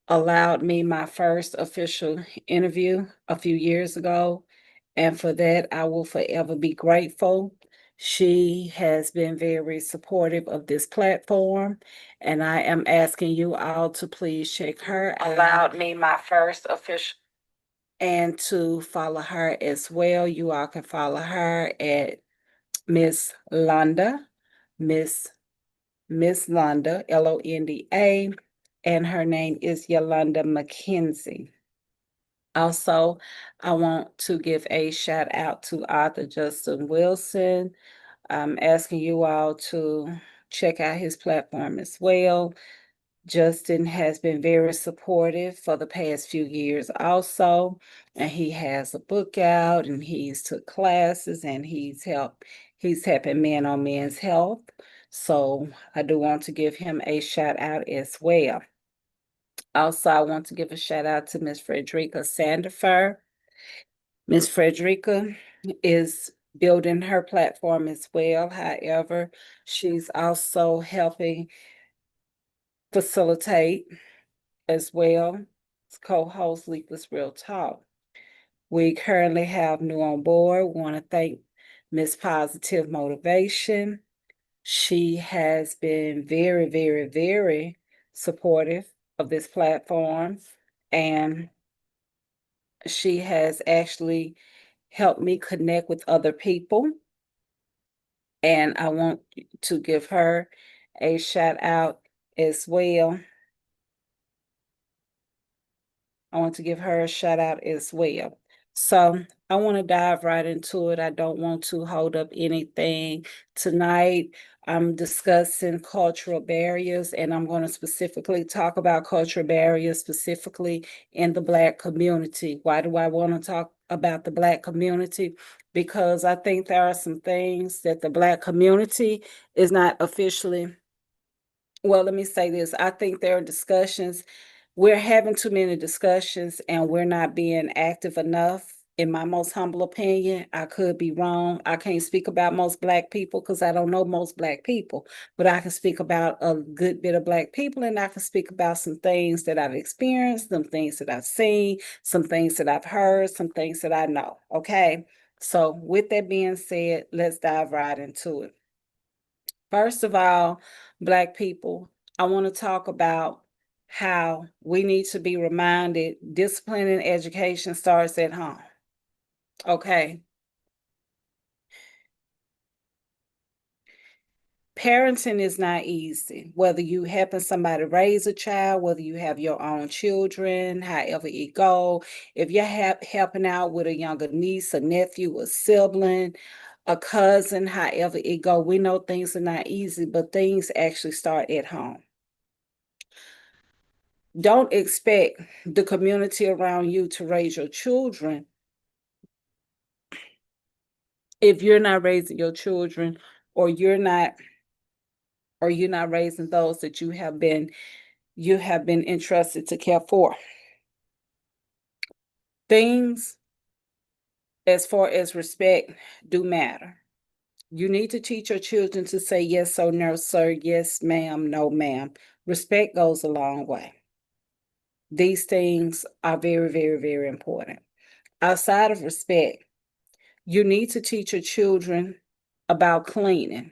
allowed me my first official interview a few years ago. And for that, I will forever be grateful. She has been very supportive of this platform, and I am asking you all to please check her out. Allowed me my first official and to follow her as well. You all can follow her at Miss Londa, Miss Miss Londa, Londa, and her name is Yolanda McKenzie. Also, I want to give a shout out to author Justin Wilson. I'm asking you all to check out his platform as well. Justin has been very supportive for the past few years also, and he has a book out and he's took classes and he's helping men on men's health. So I do want to give him a shout out as well. Also, I want to give a shout out to Miss Frederica Sandifer. Miss Frederica is building her platform as well. However, she's also helping facilitate as well as co-host Leafless Real Talk. We currently have new on board. We want to thank Miss Positive Motivation. She has been very, very, very supportive of this platform, and she has actually helped me connect with other people. And I want to give her a shout out as well. I want to give her a shout out as well. So I want to dive right into it. I don't want to hold up anything tonight. I'm discussing cultural barriers, and I'm going to specifically talk about cultural barriers specifically in the Black community. Why do I want to talk about the Black community? Because I think there are some things that the Black community is not officially, well, let me say this. I think there are discussions. We're having too many discussions and we're not being active enough. In my most humble opinion, I could be wrong. I can't speak about most Black people because I don't know most Black people, but I can speak about a good bit of Black people and I can speak about some things that I've experienced, some things that I've seen, some things that I've heard, some things that I know. Okay. So, with that being said, let's dive right into it. First of all, Black people, I want to talk about how we need to be reminded discipline and education starts at home. Okay. Parenting is not easy. Whether you helping somebody raise a child, whether you have your own children, however it go, if you're helping out with a younger niece, a nephew, a sibling, a cousin, however it go, we know things are not easy, but things actually start at home. Don't expect the community around you to raise your children if you're not raising your children or you're not raising those that you have been entrusted to care for. Things as far as respect do matter. You need to teach your children to say yes or no, sir, yes, ma'am, no, ma'am. Respect goes a long way. These things are very, very, very important. Outside of respect, you need to teach your children about cleaning.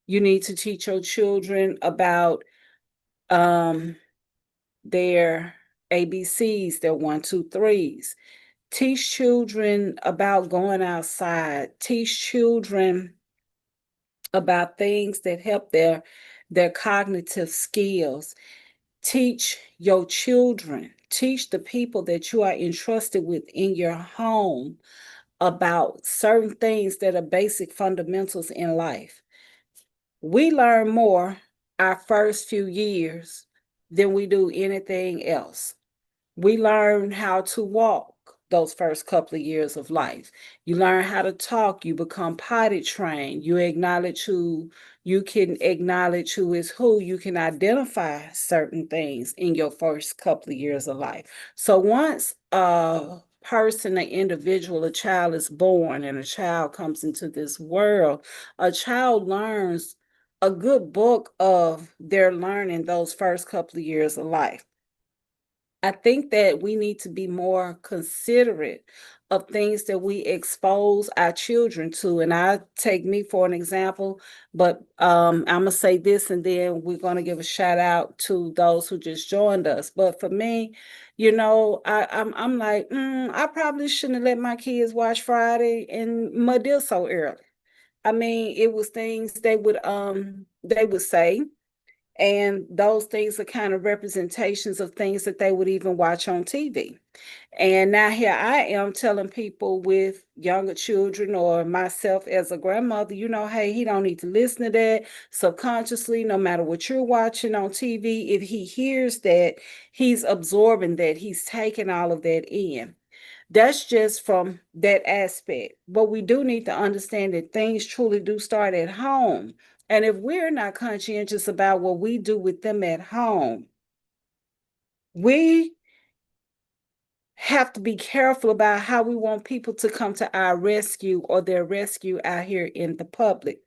You need to teach your children about um, their ABCs, their one, two, threes. Teach children about going outside. Teach children about things that help their cognitive skills. Teach your children. Teach the people that you are entrusted with in your home about certain things that are basic fundamentals in life. We learn more our first few years than we do anything else. We learn how to walk those first couple of years of life. You learn how to talk, you become potty trained, you can acknowledge who is who, you can identify certain things in your first couple of years of life. So once a person, an individual, a child is born and a child comes into this world, a child learns a good book of their learning those first couple of years of life. I think that we need to be more considerate of things that we expose our children to. And I take me for an example, but I'm gonna say this and then we're gonna give a shout out to those who just joined us. But for me, I'm like, I probably shouldn't have let my kids watch Friday and Madea so early. I mean, it was things they would say, and those things are kind of representations of things that they would even watch on TV. And now here I am telling people with younger children or myself as a grandmother, hey, he don't need to listen to that. Subconsciously, no matter what you're watching on TV, if he hears that, he's absorbing that, he's taking all of that in. That's just from that aspect. But we do need to understand that things truly do start at home. And if we're not conscientious about what we do with them at home, we have to be careful about how we want people to come to our rescue or their rescue out here in the public.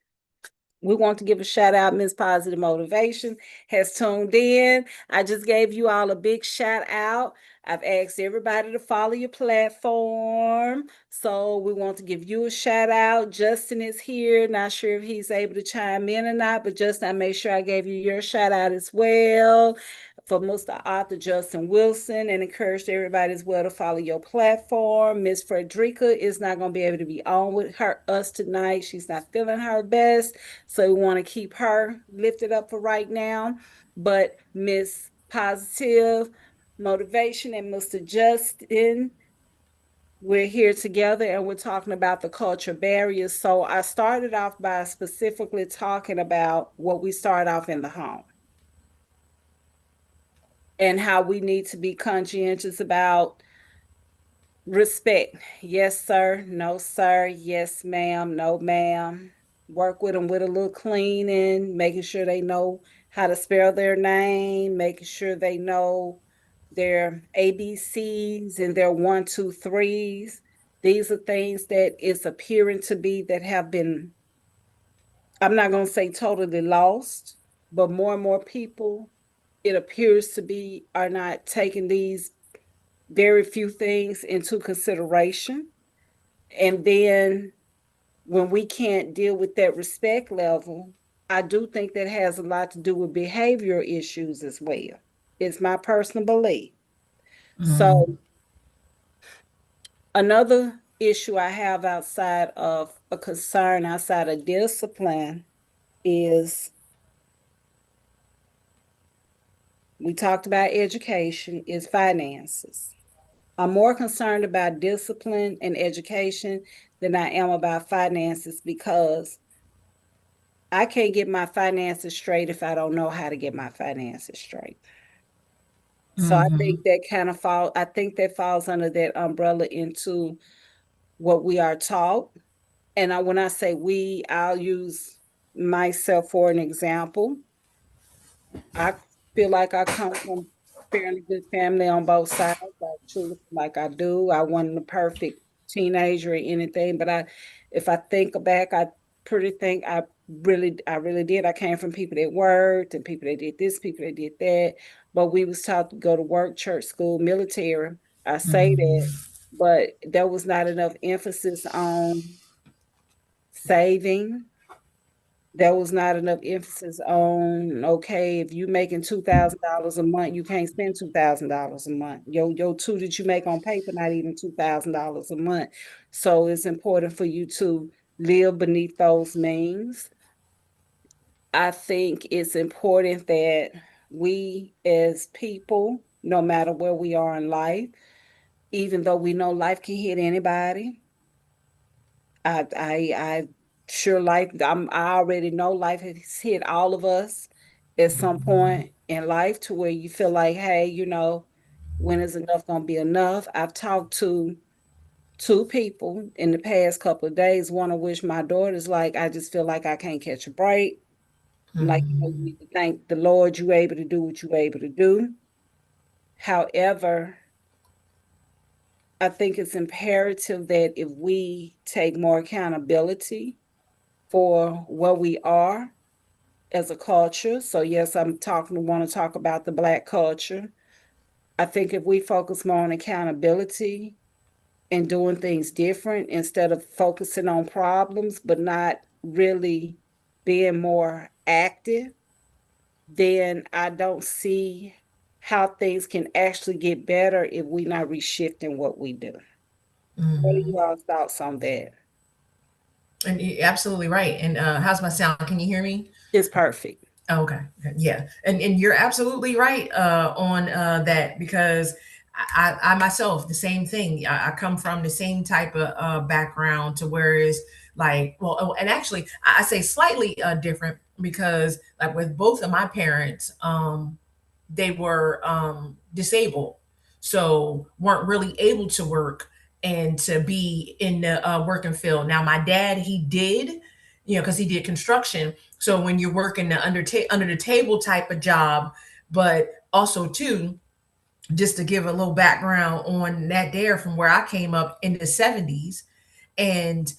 We want to give a shout out. Miss Positive Motivation has tuned in. I just gave you all a big shout out. I've asked everybody to follow your platform. So we want to give you a shout out. Justin is here. Not sure if he's able to chime in or not, but Justin, I made sure I gave you your shout out as well for Mr. Arthur Justin Wilson, and encouraged everybody as well to follow your platform. Miss Frederica is not going to be able to be on with us tonight. She's not feeling her best. So we want to keep her lifted up for right now. But Miss Positive Motivation and Mr. Justin, we're here together and we're talking about the culture barriers. So I started off by specifically talking about what we start off in the home and how we need to be conscientious about respect. Yes, sir. No, sir. Yes, ma'am. No, ma'am. Work with them with a little cleaning, making sure they know how to spell their name, making sure they know their ABCs and their one, two, threes. These are things that is appearing to be that have been, I'm not going to say totally lost, but more and more people, it appears to be, are not taking these very few things into consideration. And then when we can't deal with that respect level, I do think that has a lot to do with behavioral issues as well. It's my personal belief. So, another issue I have outside of a concern, outside of discipline, is we talked about education, is finances. I'm more concerned about discipline and education than I am about finances, because I can't get my finances straight if I don't know how to get my finances straight. So I think I think that falls under that umbrella into what we are taught. And when I say we, I'll use myself for an example. I feel like I come from fairly good family on both sides. I truly feel like I do. I wasn't a perfect teenager or anything, but if I think back, I pretty think I really did. I came from people that worked and people that did this, people that did that. But we was taught to go to work, church, school, military. I say that, but there was not enough emphasis on saving. There was not enough emphasis on, okay, if you making $2,000 a month, you can't spend $2,000 a month. Your two that you make on paper, not even $2,000 a month. So it's important for you to live beneath those means. I think it's important that we as people, no matter where we are in life, even though we know life can hit anybody, I sure I already know life has hit all of us at some point in life, to where you feel like, hey, when is enough gonna be enough? I've talked to two people in the past couple of days, one of which my daughter's like, I just feel like I can't catch a break. I'm like, you need to thank the Lord you able to do what you able to do. However, I think it's imperative that if we take more accountability for where we are as a culture. So yes, want to talk about the Black culture. I think if we focus more on accountability and doing things different instead of focusing on problems, but not really being more active, then I don't see how things can actually get better if we're not reshifting what we do. What are Hmm. y'all thoughts on that? And you're absolutely right. And how's my sound? Can you hear me? It's perfect. Oh, okay. Yeah. And you're absolutely right on that, because I myself, the same thing. I come from the same type of background, to whereas like, well, oh, and actually I say slightly different, because like with both of my parents, they were disabled, so weren't really able to work and to be in the working field. Now, my dad, he did, because he did construction. So when you're working the under the table type of job, but also too, just to give a little background on that, there from where I came up in the 70s, and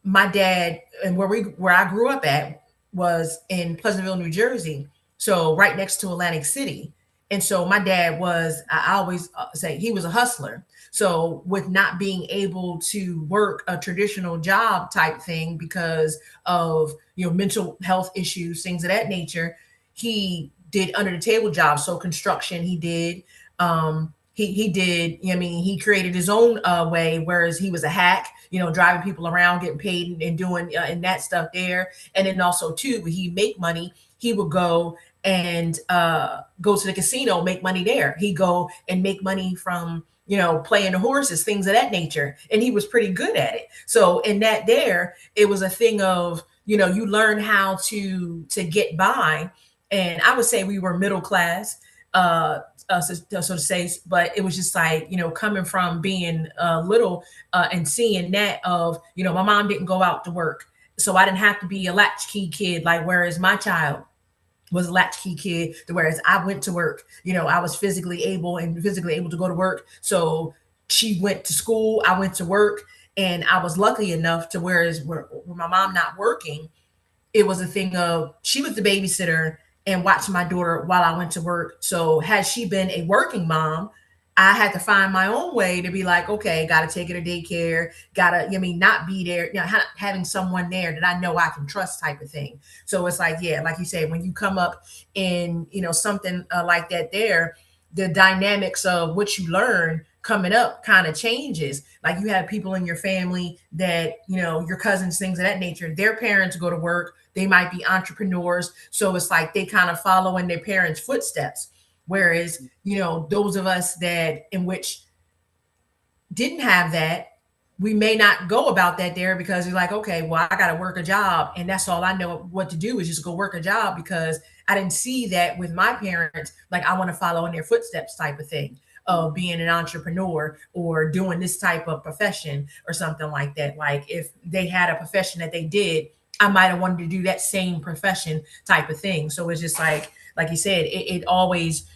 my dad, and where I grew up at was in Pleasantville, New Jersey, so right next to Atlantic City. And so my dad was, I always say, he was a hustler. So with not being able to work a traditional job type thing because of mental health issues, things of that nature, he did under the table jobs. So construction, he did. He did. I mean, he created his own way. Whereas he was a hack, driving people around, getting paid, and doing and that stuff there. And then also too, when he make money, he would go and go to the casino, make money there. He go and make money from playing the horses, things of that nature. And he was pretty good at it. So in that there, it was a thing of you learn how to get by. And I would say we were middle class. So to say, but it was just like coming from being little and seeing that of my mom didn't go out to work, so I didn't have to be a latchkey kid, like whereas my child was a latchkey kid, to whereas I went to work. I was physically able to go to work. So she went to school, I went to work, and I was lucky enough to whereas where my mom not working, it was a thing of she was the babysitter and watched my daughter while I went to work. So had she been a working mom, I had to find my own way to be like, okay, got to take her to daycare, got to, not be there, having someone there that I know I can trust type of thing. So it's like, yeah, like you said, when you come up in, something like that there, the dynamics of what you learn coming up kind of changes. Like you have people in your family that, your cousins, things of that nature, their parents go to work, they might be entrepreneurs. So it's like they kind of follow in their parents' footsteps. Whereas, those of us that in which didn't have that, we may not go about that there because you're like, okay, well, I got to work a job. And that's all I know what to do is just go work a job, because I didn't see that with my parents. Like, I want to follow in their footsteps type of thing of being an entrepreneur or doing this type of profession or something like that. Like, if they had a profession that they did, I might have wanted to do that same profession type of thing. So it's just like you said, it always,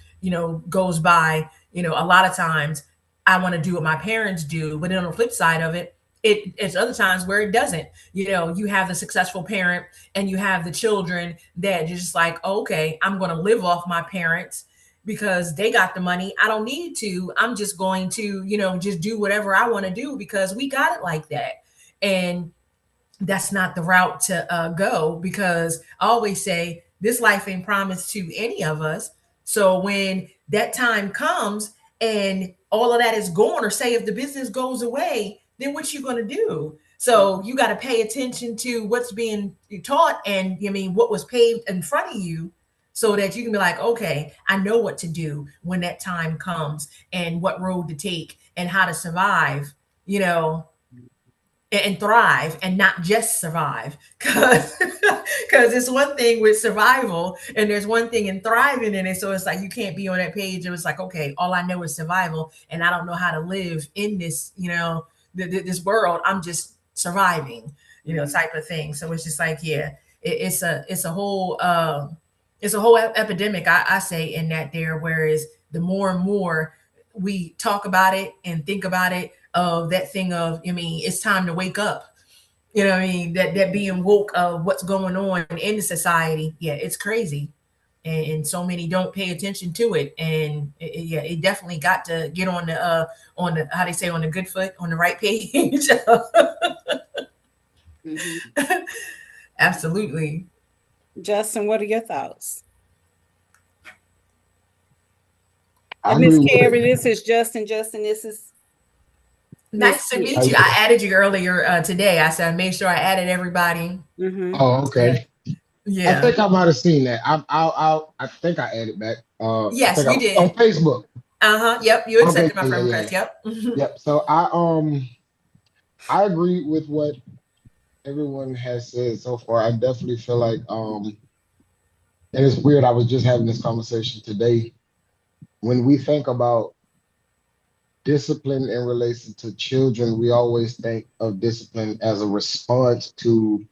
goes by, a lot of times I want to do what my parents do. But then on the flip side of it, it's other times where it doesn't. You have the successful parent and you have the children that you're just like, oh, okay, I'm going to live off my parents because they got the money. I don't need to. I'm just going to, just do whatever I want to do because we got it like that. And that's not the route to go, because I always say this life ain't promised to any of us. So when that time comes and all of that is gone, or say if the business goes away, then what you going to do? So you got to pay attention to what's being taught, and I mean what was paved in front of you, so that you can be like, okay, I know what to do when that time comes, and what road to take, and how to survive, you know, and thrive, and not just survive. Because it's one thing with survival and there's one thing in thriving in it. So it's like you can't be on that page. It was like, okay, all I know is survival and I don't know how to live in this, this world. I'm just surviving, type of thing. So it's just like, yeah, it's a whole epidemic, I say, in that there. Whereas the more and more we talk about it and think about it, of that thing of, I mean, it's time to wake up. You know what I mean? That being woke of what's going on in the society. Yeah, it's crazy. and so many don't pay attention to it. And yeah, it definitely got to get on the, how they say, on the good foot, on the right page. Mhm. Absolutely. Justin, what are your thoughts? I And Miss agree with Carrie, it. this is Justin. Justin, this is Miss Nice to T. meet you. I added you earlier today. I said I made sure I added everybody. Mm-hmm. Oh, Yeah. okay. I Yeah. think I might have seen that. I think I added back. I Yes, think you I on did. Facebook. Uh-huh. Yep. You Okay, accepted my yeah, yeah, friend yeah, request. yeah. Yep. Yep. So I agree with what everyone has said so far. I definitely feel like and it's weird. I was just having this conversation today. When we think about discipline in relation to children, we always think of discipline as a response to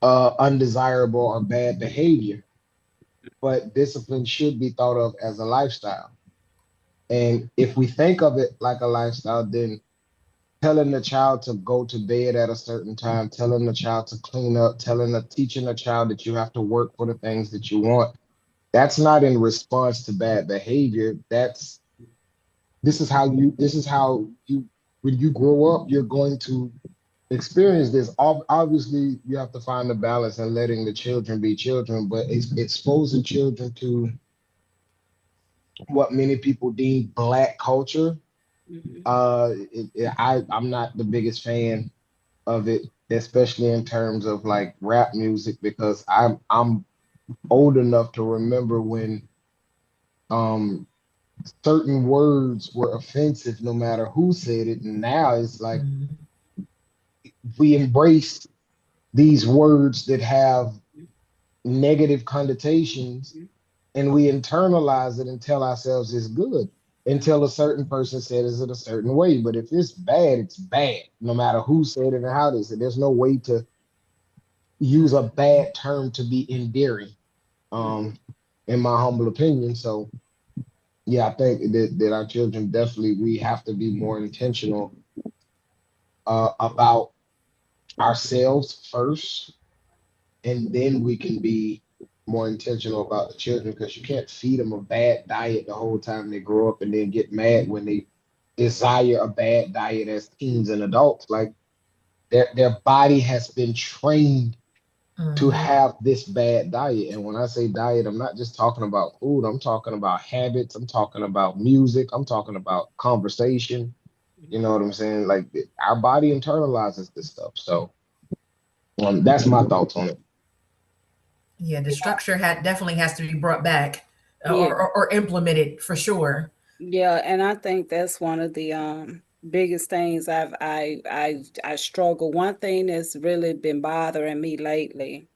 undesirable or bad behavior. But discipline should be thought of as a lifestyle. And if we think of it like a lifestyle, then telling the child to go to bed at a certain time, telling the child to clean up, teaching the child that you have to work for the things that you want, that's not in response to bad behavior. This is how you when you grow up, you're going to experience this. Obviously, you have to find the balance and letting the children be children, but it's exposing children to what many people deem black culture. Mm-hmm. I'm not the biggest fan of it, especially in terms of like rap music, because I'm old enough to remember when um certain words were offensive no matter who said it, and now it's like Mhm. we embrace these words that have negative connotations and we internalize it and tell ourselves it's good until a certain person says it a certain way. But if it's bad, it's bad, no matter who said it and how they said it. There's no way to use a bad term to be endearing, um, in my humble opinion. So yeah, I think that our children definitely we have to be more intentional about ourselves first, and then we can be more intentional about the children because you can't feed them a bad diet the whole time they grow up and then get mad when they desire a bad diet as teens and adults. Like their body has been trained to Mhm. have this bad diet. And when I say diet, I'm not just talking about food, I'm talking about habits, I'm talking about music, I'm talking about conversation. You know what I'm saying? Like our body internalizes this stuff. So that's my thoughts on it. Yeah, the structure had definitely has to be brought back, Yeah. or implemented for sure. Yeah, and I think that's one of the biggest things I struggle. One thing that's really been bothering me lately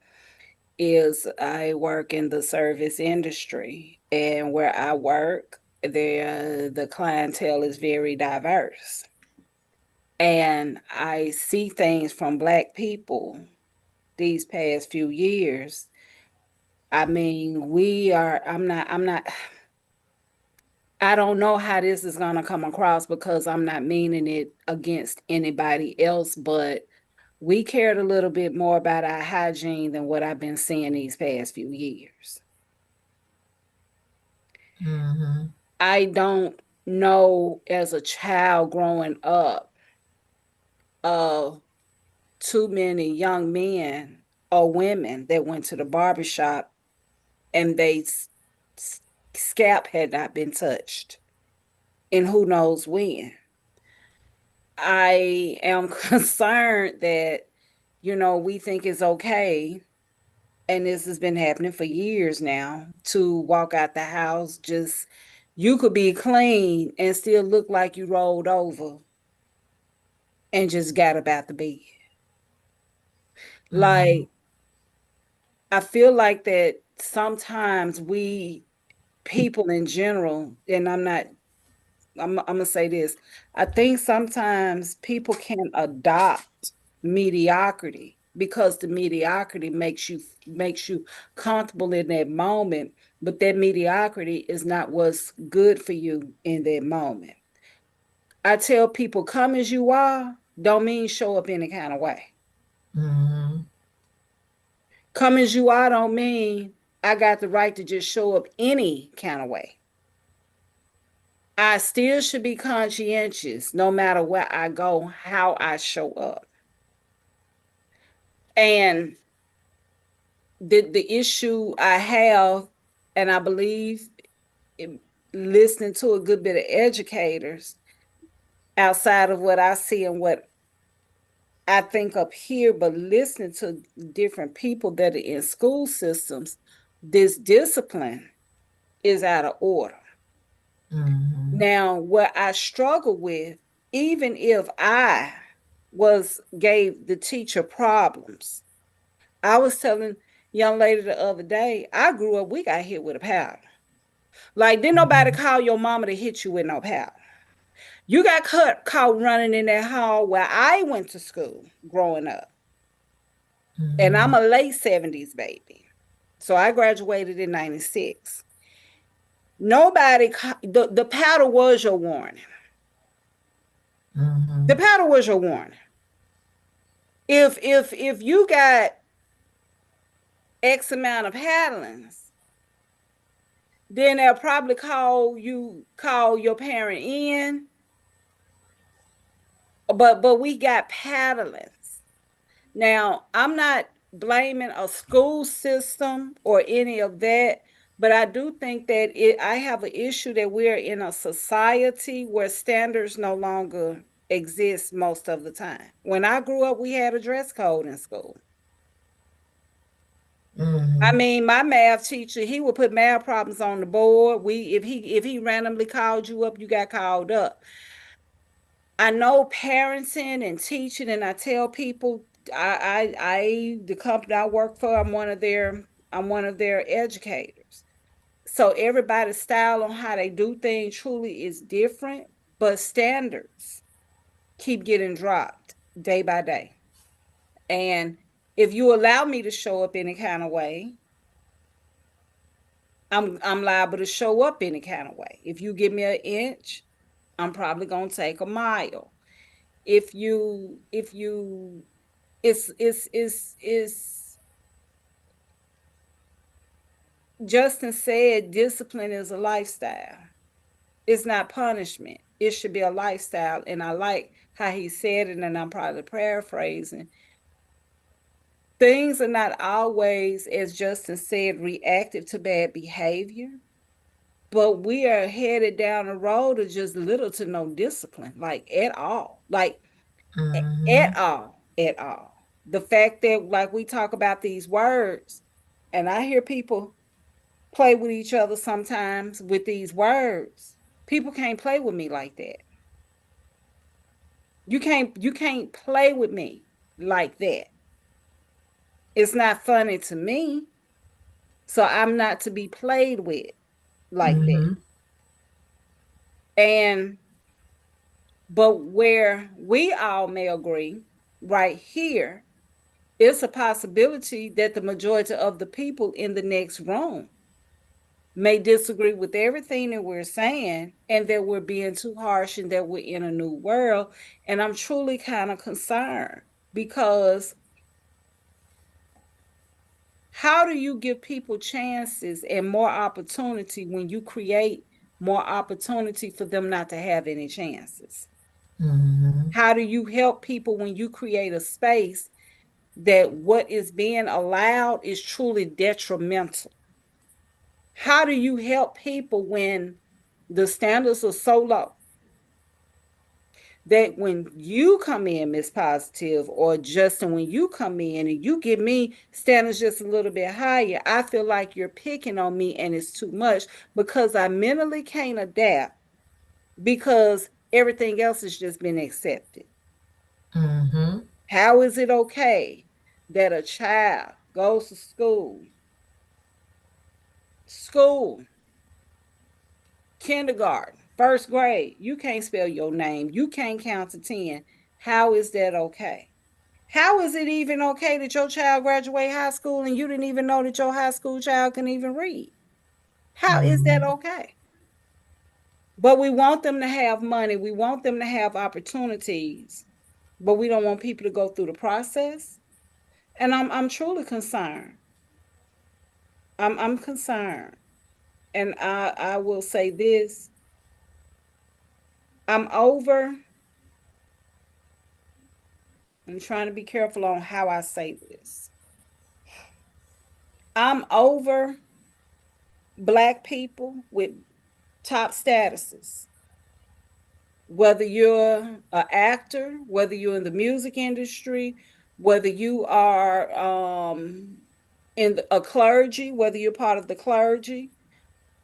is I work in the service industry, and where I work, the clientele is very diverse. And I see things from Black people these past few years. I mean, I don't know how this is going to come across because I'm not meaning it against anybody else, but we cared a little bit more about our hygiene than what I've been seeing these past few years. Hmm. I don't know as a child growing up of too many young men or women that went to the barbershop and s- scalp had not been touched and who knows when. I am concerned that, we think it's okay, and this has been happening for years now, to walk out the house just you could be clean and still look like you rolled over and just got about the bed. Hmm. Like, I feel like that sometimes we people in general, and I'm gonna say this. I think sometimes people can adopt mediocrity because the mediocrity makes you comfortable in that moment, but that mediocrity is not what's good for you in that moment. I tell people, come as you are, don't mean show up any kind of way. Hmm. Come as you are don't mean I got the right to just show up any kind of way. I still should be conscientious no matter where I go, how I show up. And the issue I have, and I believe listening to a good bit of educators outside of what I see and what I think up here, but listening to different people that are in school systems, this discipline is out of order. Mhm. Now, what I struggle with, even if I gave the teacher problems, I was telling young lady the other day, I grew up, we got hit with a paddle. Like, didn't nobody call your mama to hit you with no paddle. You got caught running in that hall where I went to school growing up. And I'm a late 70s baby. So I graduated in 96. Nobody, the paddle was your warning. Mhm. The paddle was your warning. If you got X amount of paddlings, then they'll probably call your parent in. But we got paddlings. Now, I'm not blaming a school system or any of that, but I do think that I have an issue that we're in a society where standards no longer exist most of the time. When I grew up, we had a dress code in school. I Mhm. mean, my math teacher, he would put math problems on the board. If he randomly called you up, you got called up. I know parenting and teaching, and I tell people, the company I work for, I'm one of their educators. So everybody's style on how they do things truly is different, but standards keep getting dropped day by day. And if you allow me to show up any kind of way, I'm liable to show up any kind of way. If you give me an inch, I'm probably gonna take a mile. If you it's Justin said discipline is a lifestyle. It's not punishment. It should be a lifestyle. And I like how he said it, and I'm probably paraphrasing. Things are not always, as Justin said, reactive to bad behavior, but we are headed down a road of just little to no discipline, like at all. Like at Mhm. all, at all. The fact that, like, we talk about these words, and I hear people play with each other sometimes with these words. People can't play with me like that. You can't play with me like that. It's not funny to me. So I'm not to be played with like that. Mhm. And but where we all may agree right here, it's a possibility that the majority of the people in the next room may disagree with everything that we're saying, and that we're being too harsh, and that we're in a new world. And I'm truly kind of concerned, because how do you give people chances and more opportunity when you create more opportunity for them not to have any chances? Mhm. How do you help people when you create a space that what is being allowed is truly detrimental? How do you help people when the standards are so low that when you come in, Miss Positive, or Justin, when you come in and you give me standards just a little bit higher, I feel like you're picking on me and it's too much, because I mentally can't adapt, because everything else has just been accepted. Mhm. How is it okay that a child goes to school, kindergarten, first grade, you can't spell your name, you can't count to 10? How is that okay? How is it even okay that your child graduate high school and you didn't even know that your high school child can even read? How is that Mhm. okay? But we want them to have money, we want them to have opportunities, but we don't want people to go through the process. And I'm truly concerned. I'm concerned. And I will say this. I'm over, I'm trying to be careful on how I say this. I'm over Black people with top statuses. Whether you're an actor, whether you're in the music industry, whether you are a clergy, whether you're part of the clergy,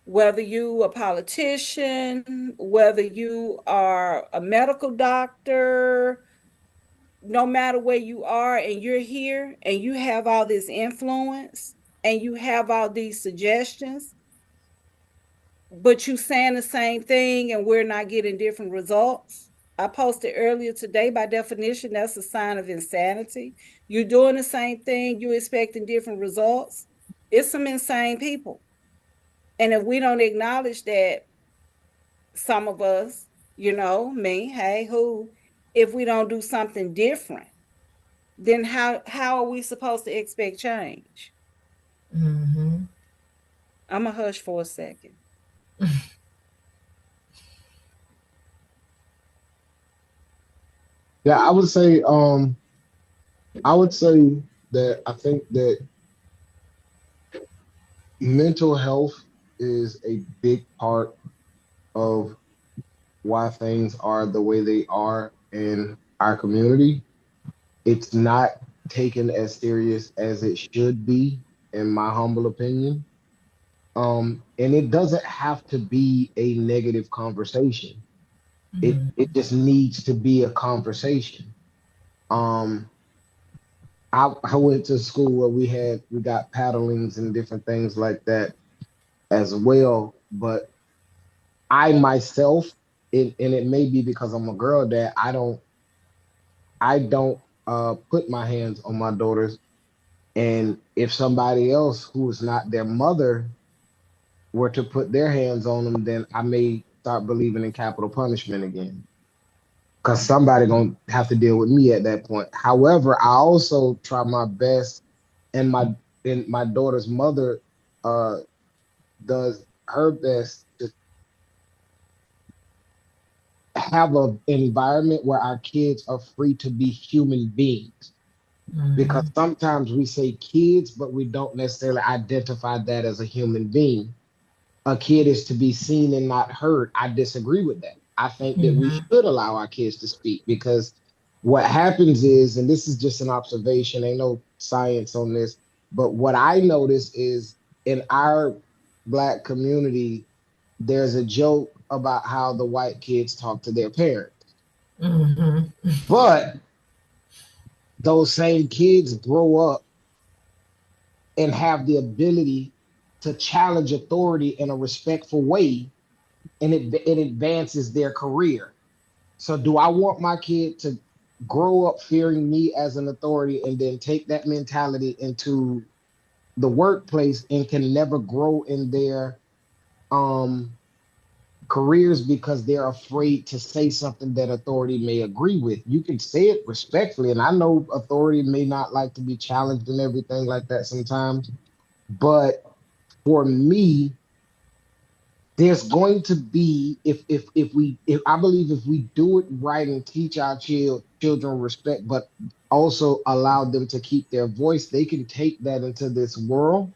whether you a politician, whether you are a medical doctor, no matter where you are and you're here and you have all this influence and you have all these suggestions, but you saying the same thing and we're not getting different results. I posted earlier today, by definition, that's a sign of insanity. You're doing the same thing, you're expecting different results. It's some insane people. And if we don't acknowledge that, some of us, me, hey, who, if we don't do something different, then how are we supposed to expect change? Mm-hmm. I'm a hush for a second. Yeah, I would say that I think that mental health is a big part of why things are the way they are in our community. It's not taken as serious as it should be, in my humble opinion. And it doesn't have to be a negative conversation. It just needs to be a conversation. Um, I went to school where we got paddlings and different things like that as well. But I myself, and it may be because I'm a girl dad, I don't put my hands on my daughters. And if somebody else who is not their mother were to put their hands on them, then I may start believing in capital punishment again. Because somebody gonna have to deal with me at that point. However, I also try my best, and my daughter's mother uh does her best to have an environment where our kids are free to be human beings. Because Mm-hmm. sometimes we say kids, but we don't necessarily identify that as a human being. A kid is to be seen and not heard. I disagree with that. I think that we Mm-hmm. should allow our kids to speak, because what happens is, and this is just an observation, ain't no science on this, but what I notice is in our Black community, there's a joke about how the white kids talk to their parents. Mm-hmm. But those same kids grow up and have the ability to challenge authority in a respectful way, and it advances their career. So do I want my kid to grow up fearing me as an authority and then take that mentality into the workplace and can never grow in their um careers because they're afraid to say something that authority may agree with? You can say it respectfully, and I know authority may not like to be challenged and everything like that sometimes, but for me, there's going to be, if I believe if we do it right and teach our children respect, but also allow them to keep their voice, they can take that into this world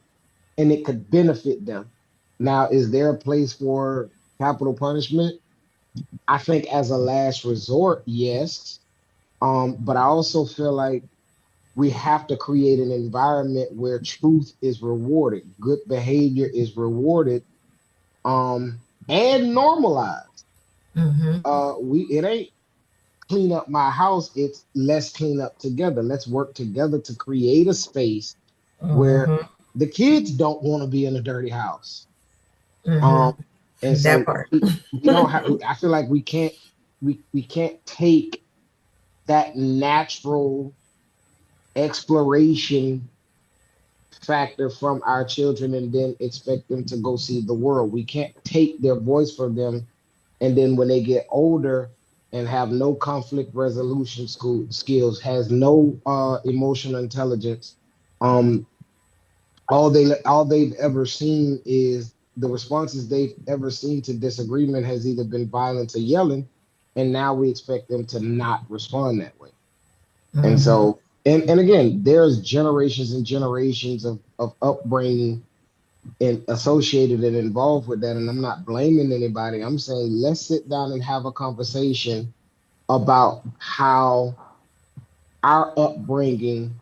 and it could benefit them. Now, is there a place for capital punishment? I think as a last resort, yes. But I also feel like we have to create an environment where truth is rewarded, good behavior is rewarded, and normalized. Mm-hmm. We it ain't clean up my house, it's let's clean up together. Let's work together to create a space where Mm-hmm. the kids don't want to be in a dirty house. Um, Mm-hmm. and That so part. we don't have. I feel like we can't take that natural exploration factor from our children and then expect them to go see the world. We can't take their voice from them, and then when they get older and have no conflict resolution skills, has no emotional intelligence, um all they've ever seen is the responses they've ever seen to disagreement has either been violence or yelling, and now we expect them to not respond that way. And Mhm. so, and again, there's generations and generations of upbringing and associated and involved with that. And I'm not blaming anybody. I'm saying let's sit down and have a conversation about how our upbringing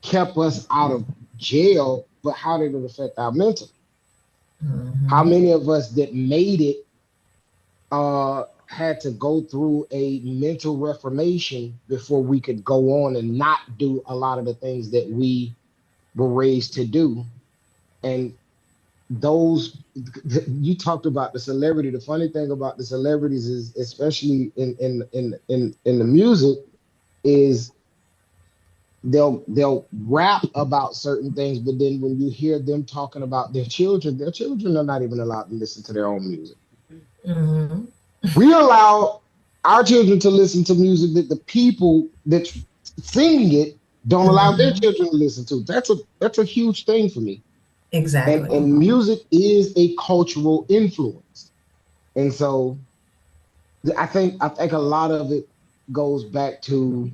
kept us out of jail, but how did it affect our mental? How Mhm. many of us that made it had to go through a mental reformation before we could go on and not do a lot of the things that we were raised to do? And those you talked about the celebrity. The funny thing about the celebrities is, especially in the music, is they'll rap about certain things, but then when you hear them talking about their children are not even allowed to listen to their own music. Mhm. We allow our children to listen to music that the people that's singing it don't allow their Mhm. children to listen to. That's a huge thing for me. Exactly. And music is a cultural influence. And so I think a lot of it goes back to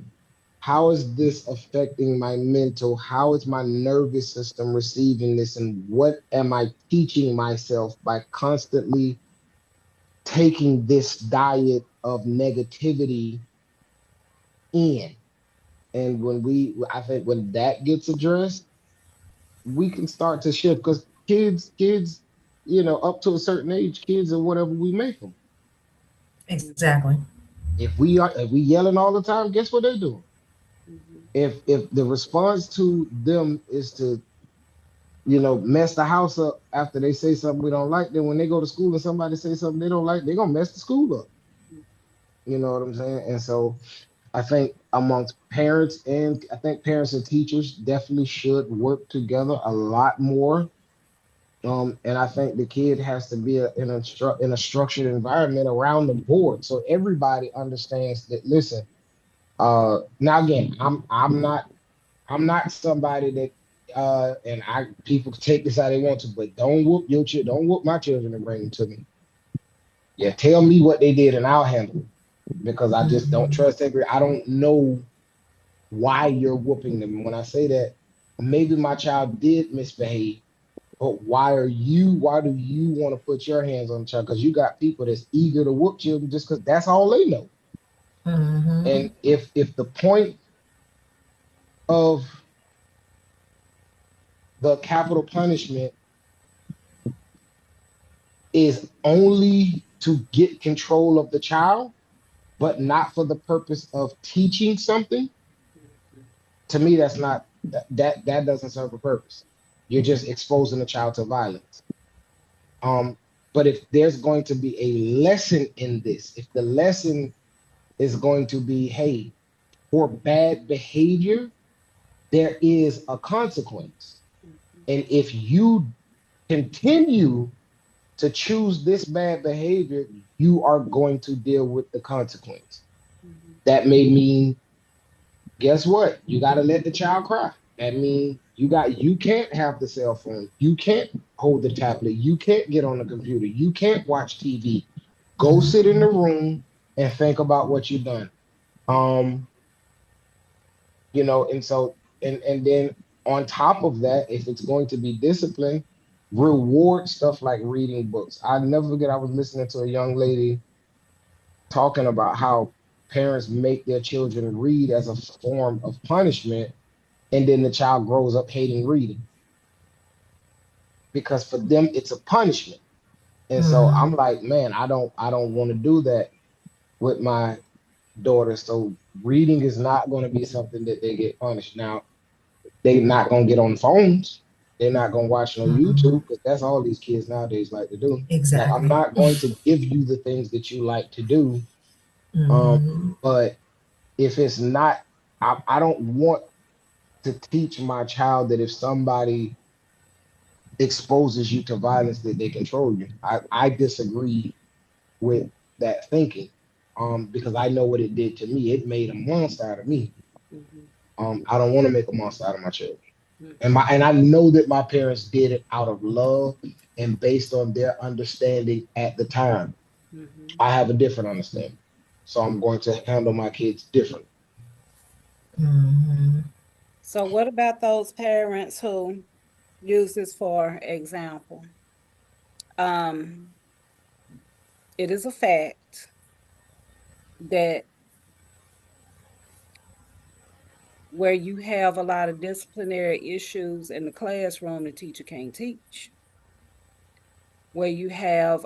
how is this affecting my mental? How is my nervous system receiving this? And what am I teaching myself by constantly taking this diet of negativity in? And I think when that gets addressed, we can start to shift because kids, up to a certain age, kids are whatever we make them. Exactly. If we yelling all the time, guess what they're doing? Mhm. If the response to them is to mess the house up after they say something we don't like, then when they go to school and somebody say something they don't like, they're gonna mess the school up. You know what I'm saying? And so I think amongst parents, and I think parents and teachers definitely should work together a lot more. And I think the kid has to be in a structured environment around the board, so everybody understands that. Listen, now again, I'm not somebody that and I people can take this how they want to, but don't whoop my children and bring them to me. Yeah, tell me what they did and I'll handle it because I just don't Mhm. trust every. I don't know why you're whooping them. When I say that, maybe my child did misbehave, but why do you want to put your hands on the child? Because you got people that's eager to whoop children just because that's all they know. Mhm. And if the point of the capital punishment is only to get control of the child, but not for the purpose of teaching something, to me, that's not that doesn't serve a purpose. You're just exposing the child to violence. Um, but if there's going to be a lesson in this, if the lesson is going to be, hey, for bad behavior, there is a consequence. And if you continue to choose this bad behavior, you are going to deal with the consequence. That may mean, guess what? You got to let the child cry. That means you can't have the cell phone. You can't hold the tablet. You can't get on the computer. You can't watch TV. Go sit in the Mhm. room and think about what you've done. Um, and so and then on top of that, if it's going to be discipline, reward stuff like reading books. I never forget I was listening to a young lady talking about how parents make their children read as a form of punishment, and then the child grows up hating reading because for them it's a punishment. And so Mhm. I'm like, man, I don't want to do that with my daughter. So reading is not going to be something that they get punished. Now, they're not going to get on phones. They're not going to watch no Mhm. YouTube because that's all these kids nowadays like to do. Like, I'm Exactly. not going to give you the things that you like to do. Um, Mhm. but if it's not, I don't want to teach my child that if somebody exposes you to violence that they control you. I disagree with that thinking. Because I know what it did to me. It made a monster out of me. I don't want to make a monster out of my children. And I know that my parents did it out of love and based on their understanding at the time. Mhm. I have a different understanding. So I'm going to handle my kids differently. Mhm. So what about those parents who use this for example? Um, it is a fact that where you have a lot of disciplinary issues in the classroom, the teacher can't teach. Where you have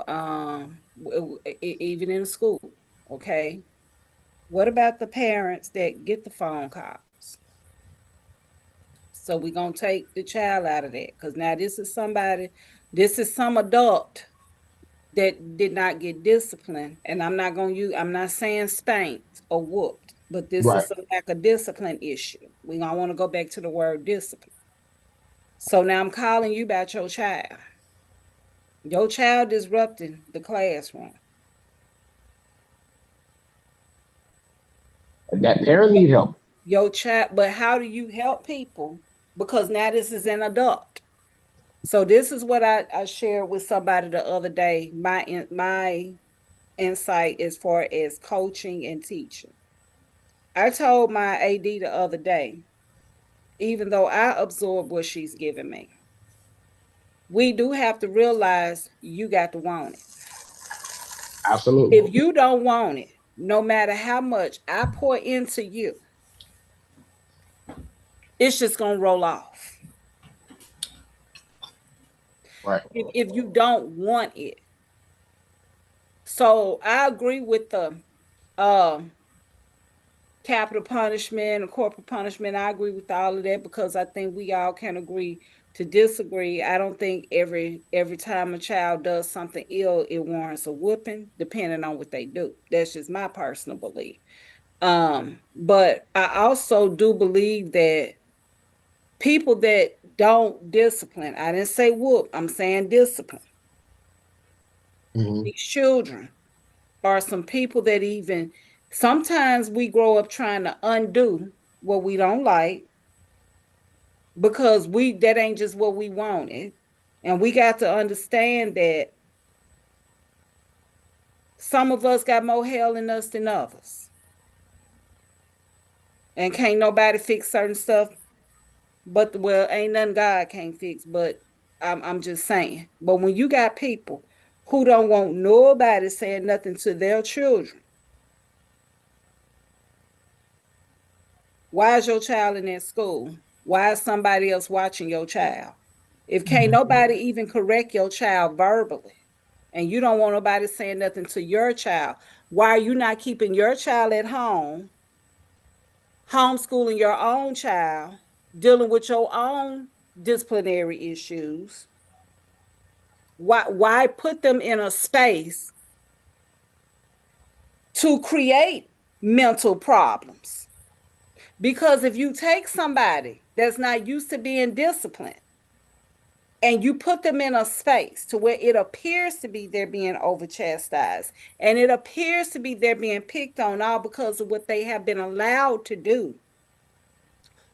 even in school, okay? What about the parents that get the phone calls? So we're gonna take the child out of that because now this is some adult that did not get disciplined. And I'm not saying spanked or whooped, but this Right. is a lack of discipline issue. We don't want to go back to the word discipline. So now I'm calling you about your child. Your child disrupting the classroom. And that parent need help. Your child, but how do you help people? Because now this is an adult. So this is what I shared with somebody the other day. My insight as far as coaching and teaching. I told my AD the other day, even though I absorb what she's giving me, we do have to realize you got to want it. Absolutely. If you don't want it, no matter how much I pour into you, it's just gonna roll off. Right. If you don't want it. So I agree with the uh capital punishment and corporal punishment. I agree with all of that because I think we all can agree to disagree. I don't think every time a child does something ill, it warrants a whooping, depending on what they do. That's just my personal belief. But I also do believe that people that don't discipline, I didn't say whoop, I'm saying discipline. Hmm. These children are some people that even sometimes we grow up trying to undo what we don't like because we that ain't just what we wanted. And we got to understand that some of us got more hell in us than others. And can't nobody fix certain stuff, but well, ain't nothing God can't fix, but I'm just saying. But when you got people who don't want nobody saying nothing to their children, why is your child in that school? Why is somebody else watching your child? If can't Mhm. nobody even correct your child verbally, and you don't want nobody saying nothing to your child, why are you not keeping your child at home, homeschooling your own child, dealing with your own disciplinary issues? Why put them in a space to create mental problems? Because if you take somebody that's not used to being disciplined and you put them in a space to where it appears to be they're being over chastised and it appears to be they're being picked on all because of what they have been allowed to do,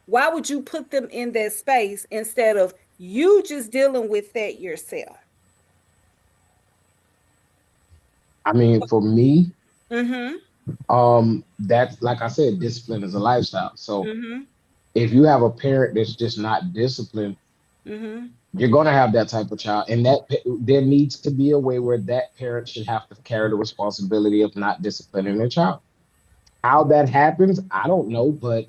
why would you put them in that space instead of you just dealing with that yourself? I mean, for me, Mm-hmm. that's like I said, discipline is a lifestyle. So Mm-hmm. if you have a parent that's just not disciplined, Mm-hmm. you're gonna have that type of child, and there needs to be a way where that parent should have to carry the responsibility of not disciplining their child. How that happens, I don't know, but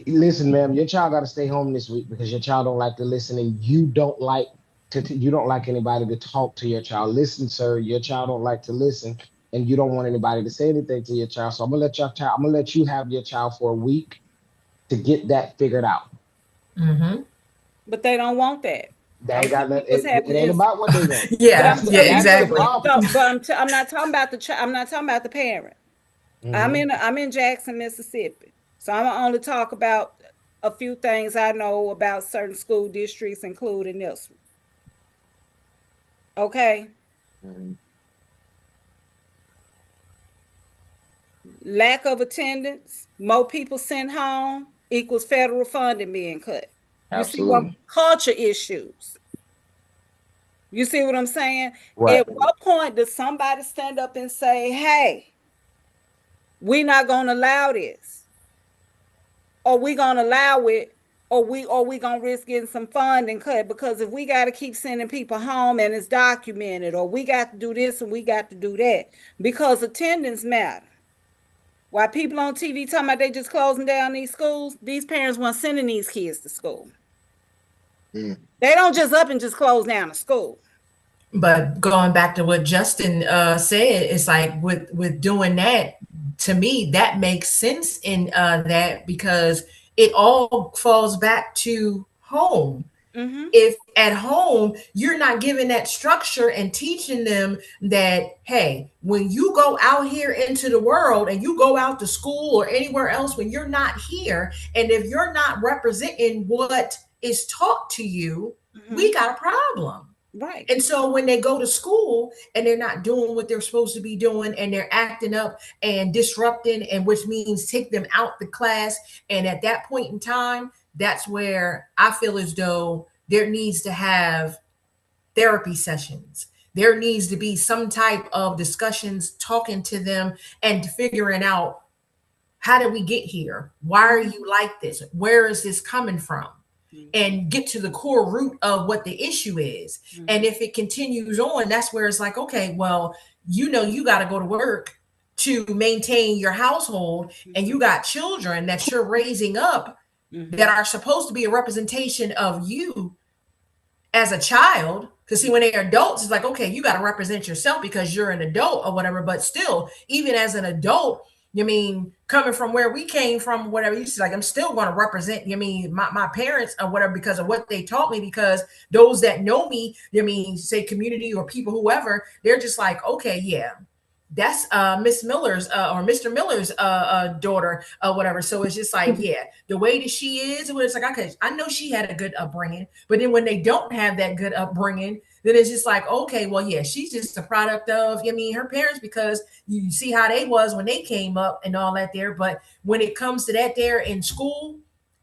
listen, ma'am, your child got to stay home this week because your child don't like to listen, and you don't like you don't like anybody to talk to your child. Listen, sir, your child don't like to listen, and you don't want anybody to say anything to your child. So I'm gonna let you have your child for a week to get that figured out. Mhm. But they don't want that. That I'm ain't got telling you nothing. what's It happening ain't is, about what they want. but Yeah, yeah, I'm That's the exactly. problem. so, I'm not talking about the child. I'm not talking about the parent. Hmm. I'm in Jackson, Mississippi. So I'm gonna only talk about a few things I know about certain school districts, including this one. Okay. Hmm. Lack of attendance, more people sent home equals federal funding being cut. You see what Absolutely. culture issues. You see what I'm saying? Right. At what point does somebody stand up and say, hey, we're not gonna allow this, or we gonna allow it, or we gonna risk getting some funding cut? Because if we gotta keep sending people home and it's documented, or we got to do this and we got to do that, because attendance matter. While people on TV talking about they just closing down these schools, these parents weren't sending these kids to school. Mm. They don't just up and just close down a school. But going back to what Justin said, it's like with doing that, to me, that makes sense in that, because it all falls back to home. Mm-hmm. If at home you're not giving that structure and teaching them that, hey, when you go out here into the world and you go out to school or anywhere else, when you're not here, and if you're not representing what is taught to you, we got a problem. Right. And so when they go to school and they're not doing what they're supposed to be doing, and they're acting up and disrupting, and which means take them out the class. And at that point in time, that's where I feel as though there needs to have therapy sessions. There needs to be some type of discussions, talking to them and figuring out, how did we get here? Why are you like this? Where is this coming from? And get to the core root of what the issue is. And if it continues on, that's where it's like, okay, well, you got to go to work to maintain your household, and you got children that you're raising up that are supposed to be a representation of you as a child. Because see, when they're adults, it's like, okay, you got to represent yourself because you're an adult or whatever. But still, even as an adult, coming from where we came from, whatever, you see, like, I'm still going to represent, my parents or whatever, because of what they taught me. Because those that know me, say community or people, whoever, they're just like, okay, yeah, that's Miss Miller's or Mr. Miller's daughter or whatever. So it's just like, yeah, the way that she is, it's like, okay, I know she had a good upbringing. But then when they don't have that good upbringing, then it's just like, okay, well, yeah, she's just a product of, her parents, because you see how they was when they came up and all that there. But when it comes to that there in school,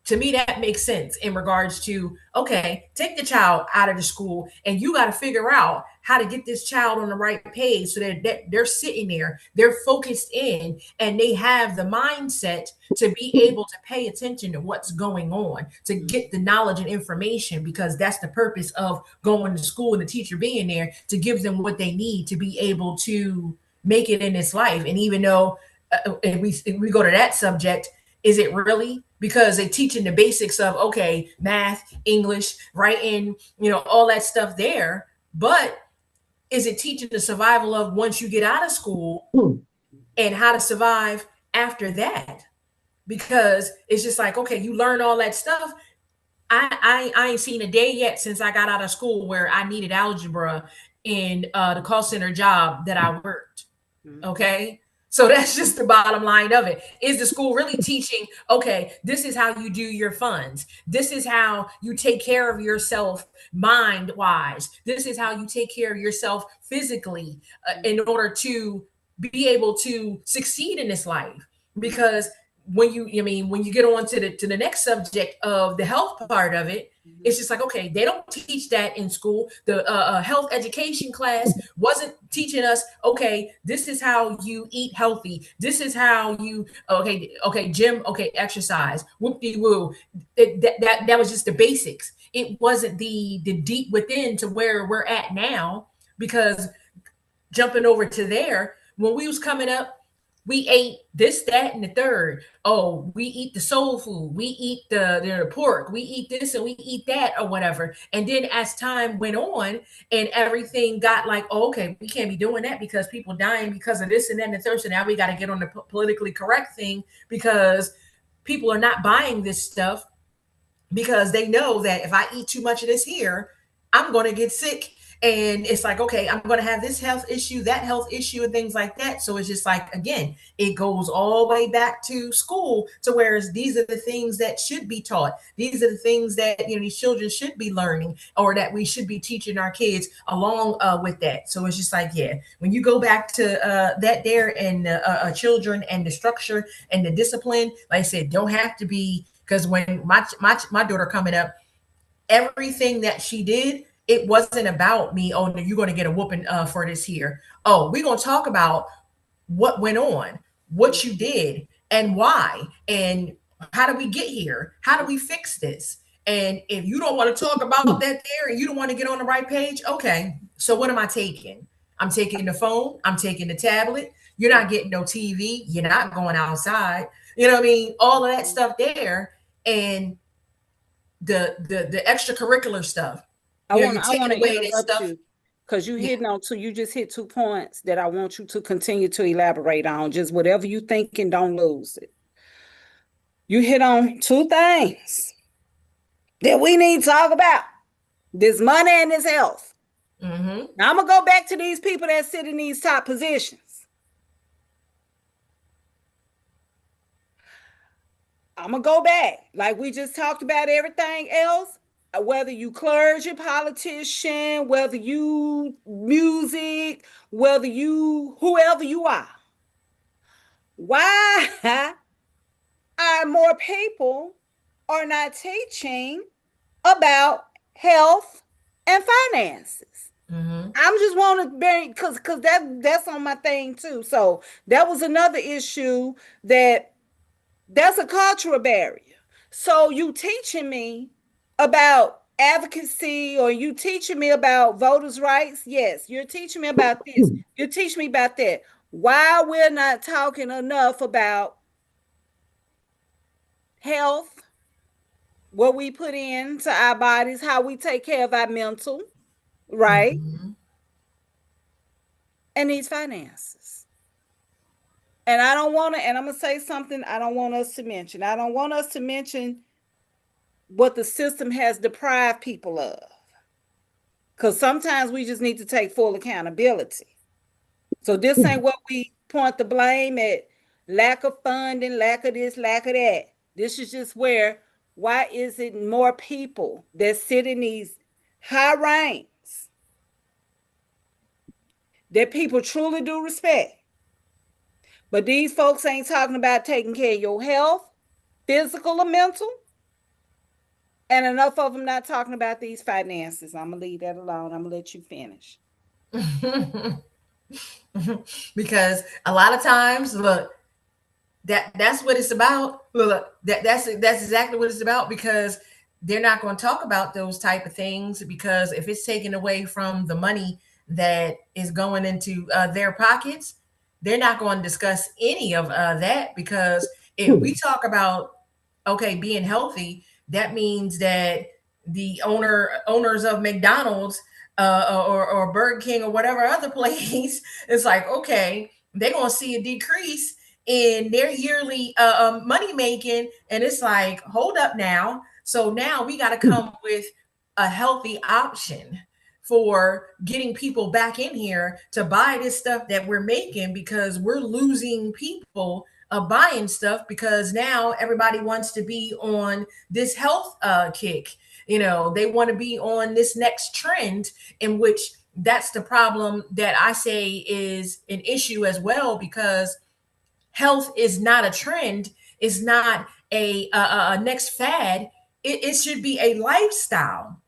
to me, that makes sense in regards to, okay, take the child out of the school, and you got to figure out how to get this child on the right page so that they're sitting there, they're focused in, and they have the mindset to be able to pay attention to what's going on, to get the knowledge and information, because that's the purpose of going to school and the teacher being there, to give them what they need to be able to make it in this life. And even though if we go to that subject, is it really? Because they're teaching the basics of, okay, math, English, writing, all that stuff there. But is it teaching the survival of once you get out of school and how to survive after that? Because it's just like, okay, you learn all that stuff. I ain't seen a day yet since I got out of school where I needed algebra in the call center job that I worked. Okay. So that's just the bottom line of it. Is the school really teaching, okay, this is how you do your funds. This is how you take care of yourself mind-wise. This is how you take care of yourself physically in order to be able to succeed in this life. Because when you get on to the next subject of the health part of it, it's just like, okay, they don't teach that in school. The health education class wasn't teaching us, okay, this is how you eat healthy. This is how you, okay, gym, okay, exercise, whoop-de-woo. That was just the basics. It wasn't the deep within to where we're at now. Because jumping over to there, when we was coming up, we ate this, that, and the third. Oh, we eat the soul food. We eat the pork. We eat this and we eat that or whatever. And then as time went on and everything got like, oh, okay, we can't be doing that because people dying because of this and that and the third. So now we got to get on the politically correct thing, because people are not buying this stuff because they know that if I eat too much of this here, I'm going to get sick. And it's like, okay, I'm going to have this health issue, that health issue, and things like that. So it's just like, again, it goes all the way back to school, to whereas these are the things that should be taught. These are the things that these children should be learning, or that we should be teaching our kids along with that. So it's just like, yeah, when you go back to that there and children and the structure and the discipline, like I said, don't have to be, because when my daughter coming up, everything that she did, it wasn't about me. Oh, no, you're going to get a whooping for this here. Oh, we're going to talk about what went on, what you did, and why, and how do we get here? How do we fix this? And if you don't want to talk about that there and you don't want to get on the right page, okay, so what am I taking? I'm taking the phone, I'm taking the tablet. You're not getting no TV, you're not going outside. You know what I mean? All of that stuff there, and the extracurricular stuff. I You know, want you're I want to taking away this interrupt stuff. you because Yeah. you just hit 2 points that I want you to continue to elaborate on. Just whatever you thinking, don't lose it. You hit on two things that we need to talk about: this money and this health. Mm-hmm. Now I'm gonna go back to these people that sit in these top positions. I'm gonna go back, like we just talked about everything else. Whether you clergy, politician, whether you music, whether you whoever you are, why are more people are not teaching about health and finances? Mm-hmm. I'm just want to bring because that's on my thing too. So that was another issue that's a cultural barrier. So you teaching me about advocacy or you teaching me about voters' rights? Yes, you're teaching me about this. You're teaching me about that. Why we're not talking enough about health, what we put into our bodies, how we take care of our mental, right? Mm-hmm. And these finances. And I don't want to, and I'm going to say something I don't want us to mention. I don't want us to mention what the system has deprived people of. Because sometimes we just need to take full accountability. So this ain't what we point the blame at: lack of funding, lack of this, lack of that. This is just where, why is it more people that sit in these high ranks that people truly do respect? But these folks ain't talking about taking care of your health, physical or mental. And enough of them not talking about these finances. I'm going to leave that alone. I'm going to let you finish. Because a lot of times, look, that's what it's about. Look, that's exactly what it's about, because they're not going to talk about those type of things, because if it's taken away from the money that is going into their pockets, they're not going to discuss any of that. Because if we talk about, okay, being healthy, that means that the owners of McDonald's or Burger King or whatever other place, it's like, okay, they're going to see a decrease in their yearly money making, and it's like, hold up now. So now we got to come with a healthy option for getting people back in here to buy this stuff that we're making, because we're losing people buying stuff, because now everybody wants to be on this health kick. You know, they want to be on this next trend, in which that's the problem that I say is an issue as well, because health is not a trend. It's not a next fad. It should be a lifestyle.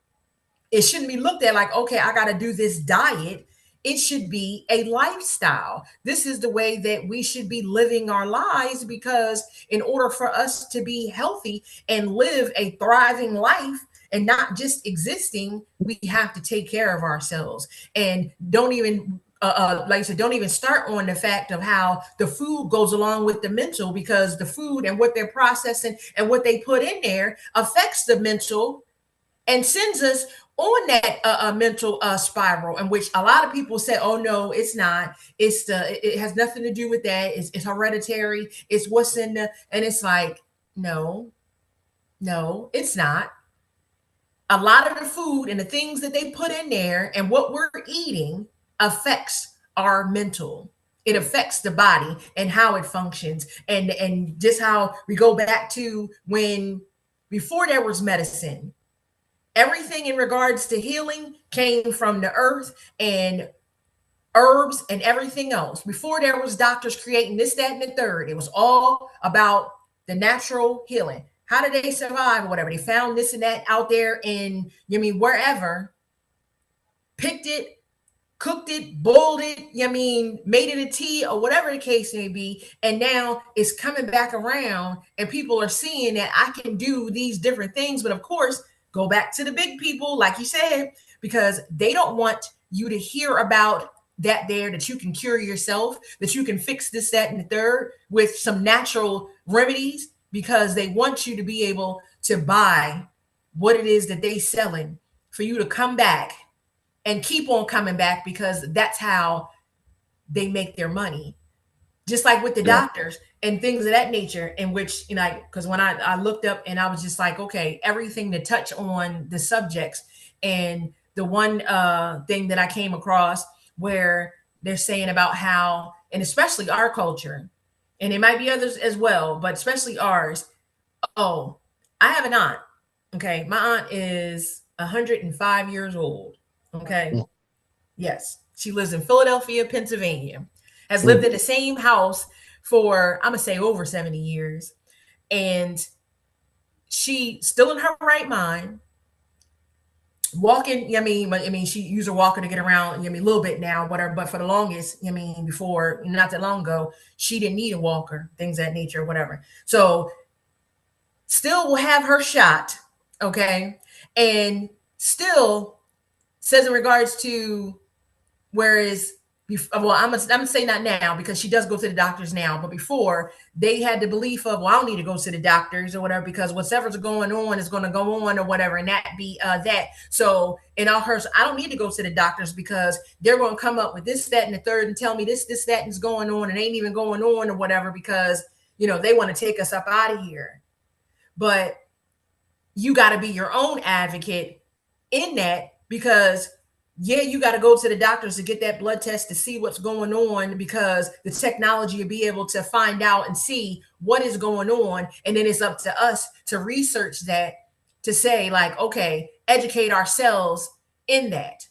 It shouldn't be looked at like, okay, I got to do this diet. It should be a lifestyle. This is the way that we should be living our lives, because in order for us to be healthy and live a thriving life and not just existing, we have to take care of ourselves. And don't even like I said, don't even start on the fact of how the food goes along with the mental, because the food and what they're processing and what they put in there affects the mental and sends us on that mental spiral, in which a lot of people say, oh no, it's not, it has nothing to do with that, it's hereditary, it's what's in the, and it's like, no, it's not. A lot of the food and the things that they put in there and what we're eating affects our mental. It affects the body and how it functions, and just how we go back to when, before there was medicine, everything in regards to healing came from the earth and herbs and everything else. Before there was doctors creating this, that, and the third, it was all about the natural healing. how did they survive or whatever? They found this and that out there in, you know what I mean, wherever, picked it, cooked it, boiled it, you know what I mean, made it a tea or whatever the case may be. And now it's coming back around and people are seeing that I can do these different things. But of course, go back to the big people, like you said, because they don't want you to hear about that you can cure yourself, that you can fix this, that, and the third with some natural remedies, because they want you to be able to buy what it is that they selling for you to come back and keep on coming back, because that's how they make their money. Just like with the Yeah. doctors and things of that nature, in which, you know, because when I looked up and I was just like, okay, everything to touch on the subjects. And the one thing that I came across where they're saying about how, and especially our culture, and it might be others as well, but especially ours. Oh, I have an aunt. Okay. My aunt is 105 years old. Okay. Mm. Yes. She lives in Philadelphia, Pennsylvania, has lived Mm. in the same house for, I'm going to say, over 70 years. And she still in her right mind, walking. I mean, she used her walker to get around, I mean, a little bit now, whatever. But for the longest, I mean, before, not that long ago, she didn't need a walker, things of that nature, whatever. So still will have her shot. Okay. And still says in regards to, whereas, well, I'm gonna say not now, because she does go to the doctors now, but before they had the belief of, well, I don't need to go to the doctors or whatever, because whatever's going on is going to go on or whatever, and that be that. So in all hers, I don't need to go to the doctors because they're going to come up with this, that, and the third, and tell me this, that is going on, and ain't even going on or whatever, because you know they want to take us up out of here. But you got to be your own advocate in that, because yeah, you got to go to the doctors to get that blood test to see what's going on, because the technology will be able to find out and see what is going on. And then it's up to us to research that, to say like, okay, educate ourselves in that.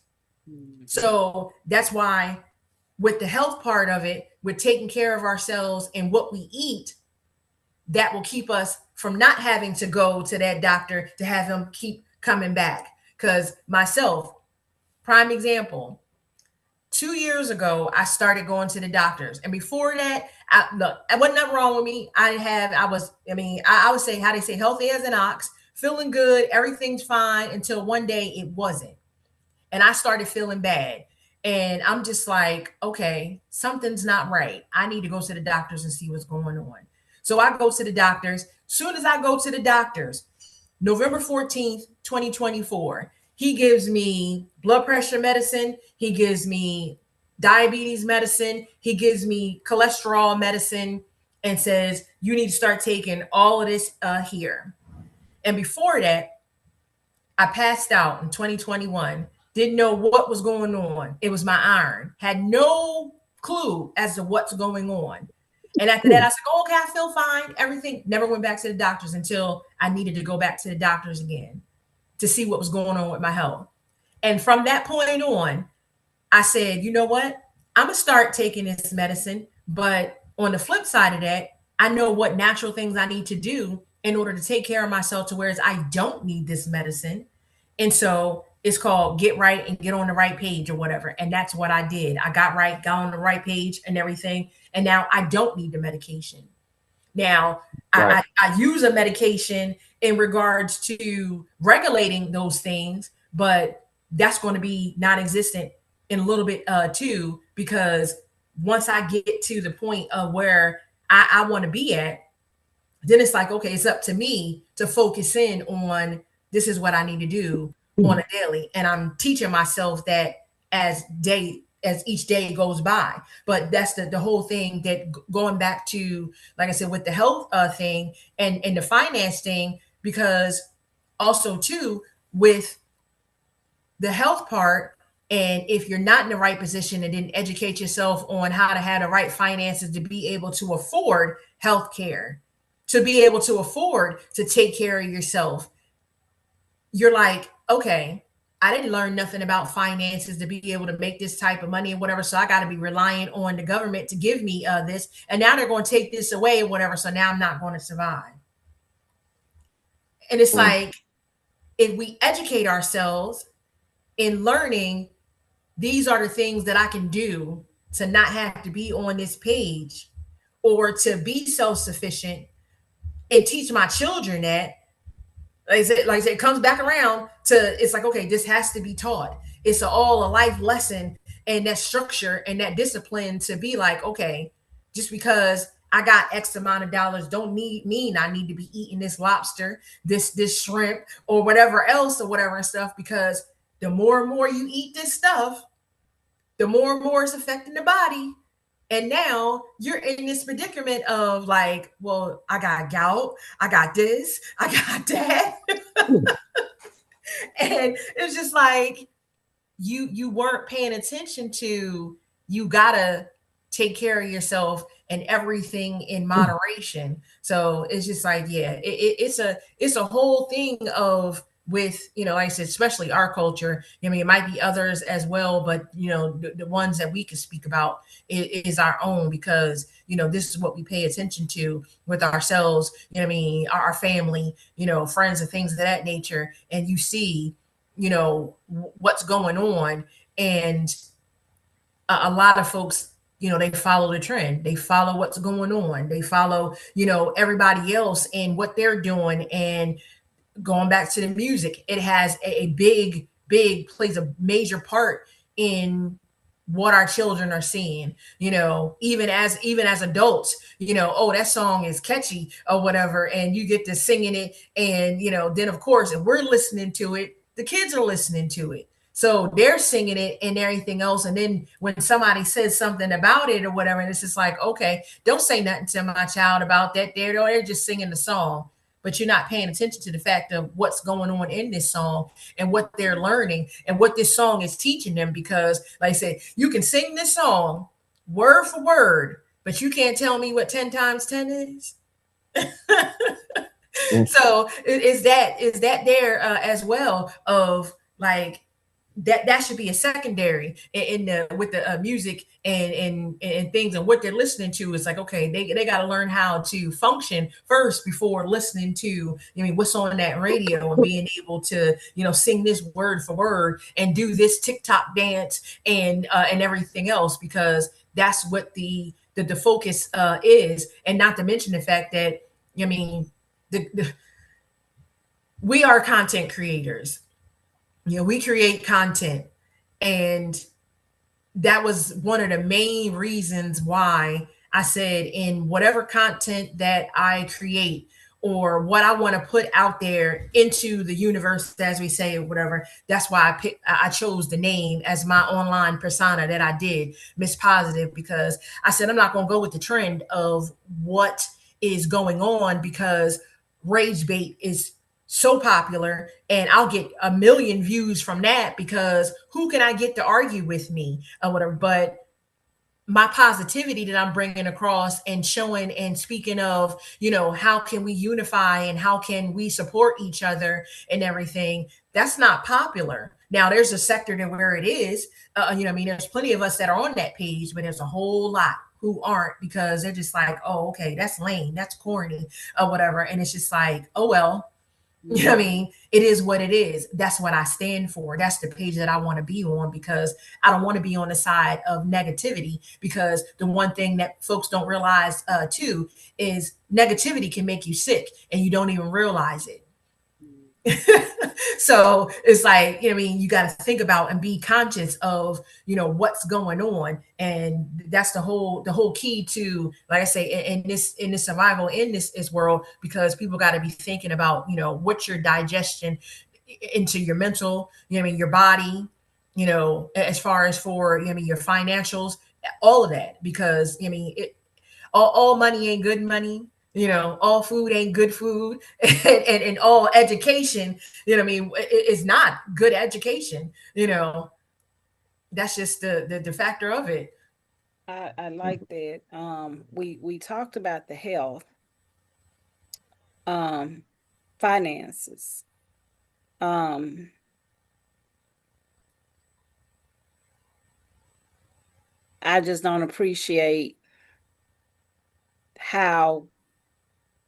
So that's why with the health part of it, with taking care of ourselves and what we eat, that will keep us from not having to go to that doctor to have him keep coming back. Because myself, prime example, 2 years ago, I started going to the doctors. And before that, look, it wasn't nothing wrong with me. I would say, how they say, healthy as an ox, feeling good, everything's fine, until one day it wasn't. And I started feeling bad. And I'm just like, okay, something's not right. I need to go to the doctors and see what's going on. So I go to the doctors. Soon as I go to the doctors, November 14th, 2024, he gives me blood pressure medicine. He gives me diabetes medicine. He gives me cholesterol medicine and says, you need to start taking all of this here. And before that, I passed out in 2021. Didn't know what was going on. It was my iron. Had no clue as to what's going on. And after that, I said, oh, okay, I feel fine. Everything. Never went back to the doctors until I needed to go back to the doctors again to see what was going on with my health. And from that point on, I said, you know what? I'm going to start taking this medicine. But on the flip side of that, I know what natural things I need to do in order to take care of myself, to whereas I don't need this medicine. And so it's called get right and get on the right page or whatever. And that's what I did. I got right, got on the right page and everything. And now I don't need the medication. Now, Right. I use a medication in regards to regulating those things, but that's going to be non-existent in a little bit too, because once I get to the point of where I want to be at, then it's like, okay, it's up to me to focus in on this is what I need to do on a daily. And I'm teaching myself that as each day goes by. But that's the whole thing, that going back to, like I said, with the health thing and the finance thing, because also too, with the health part, and if you're not in the right position and didn't educate yourself on how to have the right finances to be able to afford health care, to be able to afford to take care of yourself, you're like, okay, I didn't learn nothing about finances to be able to make this type of money or whatever. So I got to be reliant on the government to give me this. And now they're going to take this away or whatever. So now I'm not going to survive. And it's Mm. like, if we educate ourselves in learning, these are the things that I can do to not have to be on this page, or to be self-sufficient, and teach my children that, like I said, it comes back around to, it's like, okay, this has to be taught. It's all a life lesson, and that structure and that discipline to be like, okay, just because I got X amount of dollars don't mean I need to be eating this lobster, this shrimp, or whatever else, or whatever and stuff. Because the more and more you eat this stuff, the more and more it's affecting the body. And now you're in this predicament of like, well, I got gout, I got this, I got that. And it's just like, you weren't paying attention to, you gotta take care of yourself and everything in moderation. So it's just like, yeah, it's a whole thing of, with, like I said, especially our culture. I mean, it might be others as well, but the ones that we can speak about is our own, because this is what we pay attention to with ourselves. I mean, our family, friends and things of that nature, and you see what's going on. And a lot of folks, they follow the trend, they follow what's going on, they follow everybody else and what they're doing. And going back to the music, it has a big plays a major part in what our children are seeing, even as adults. Oh, that song is catchy or whatever, and you get to singing it. And then of course, if we're listening to it, the kids are listening to it, so they're singing it and everything else. And then when somebody says something about it or whatever, and it's just like, okay, don't say nothing to my child about that. They're just singing the song, but you're not paying attention to the fact of what's going on in this song and what they're learning and what this song is teaching them. Because like I said, you can sing this song word for word, but you can't tell me what 10 times 10 is. Mm. So is that there as well, of like, that should be a secondary in the, with the music and things, and what they're listening to. Is like, okay, they got to learn how to function first before listening to, what's on that radio, and being able to sing this word for word and do this TikTok dance and everything else, because that's what the focus is. And not to mention the fact that, I mean, we are content creators. We create content. And that was one of the main reasons why I said, in whatever content that I create, or what I want to put out there into the universe, as we say, or whatever, that's why I chose the name as my online persona that I did, Miss Positive, because I said, I'm not going to go with the trend of what is going on, because rage bait is so popular, and I'll get a million views from that, because who can I get to argue with me or whatever. But my positivity that I'm bringing across and showing and speaking of, how can we unify and how can we support each other and everything, that's not popular. Now there's a sector to where it is, there's plenty of us that are on that page, but there's a whole lot who aren't, because they're just like, oh, okay, that's lame, that's corny or whatever. And it's just like, oh, well, it is what it is. That's what I stand for. That's the page that I want to be on, because I don't want to be on the side of negativity. Because the one thing that folks don't realize too is negativity can make you sick and you don't even realize it. So it's like, you got to think about and be conscious of, what's going on. And that's the whole key to, like I say, in this survival in this world, because people got to be thinking about, what's your digestion into your mental, your body, as far as for, your financials, all of that. Because all money ain't good money. All food ain't good food. And all education, is not good education. That's just the factor of it. I like that. We talked about the health, um, finances. Um, I just don't appreciate how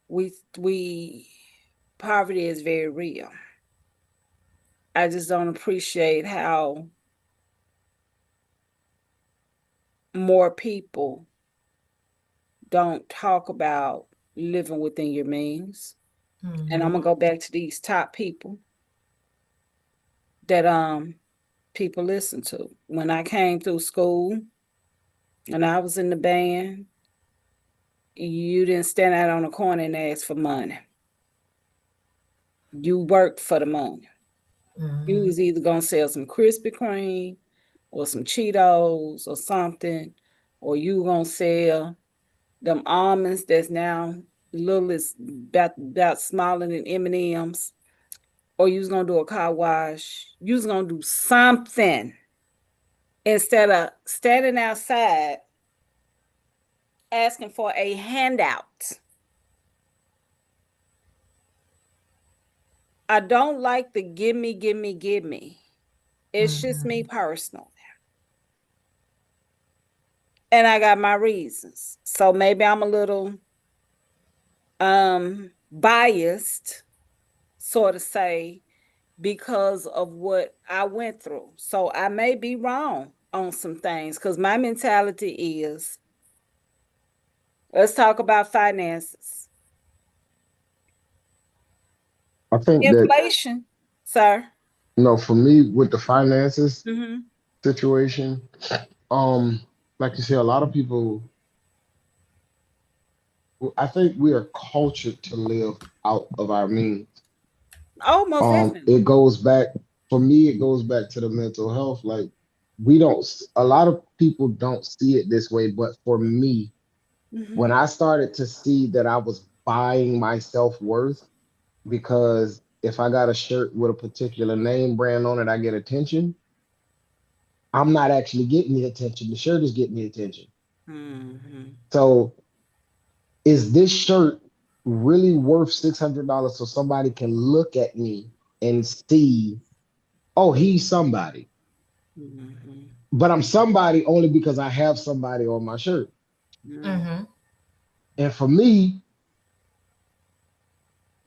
we poverty is very real. I just don't appreciate how more people don't talk about living within your means. And I'm gonna go back to these top people that people listen to. When I came through school and I was in the band, you didn't stand out on the corner and ask for money. You worked for the money. You was either gonna sell some Krispy Kreme or some Cheetos or something, or you gonna sell them almonds that's now little as about smaller than M&Ms, or you was gonna do a car wash. You was gonna do something instead of standing outside asking for a handout. I don't like the give me, give me, give me. It's just me personal. And I got my reasons. So maybe I'm a little biased, sort of say, because of what I went through. So I may be wrong on some things because my mentality is, let's talk about finances. I think that, Inflation, sir. for me with the finances Mm-hmm. situation, um, like you say, a lot of people, I think we are cultured to live out of our means. Oh, most definitely. It goes back, for me, it goes back to the mental health. Like, we don't, a lot of people don't see it this way, but for me, Mm-hmm. when I started to see that I was buying my self-worth, because if I got a shirt with a particular name brand on it, I get attention. I'm not actually getting the attention. The shirt is getting the attention. Mm-hmm. So is this shirt really worth $600 so somebody can look at me and see, oh, he's somebody. Mm-hmm. But I'm somebody only because I have somebody on my shirt. And for me,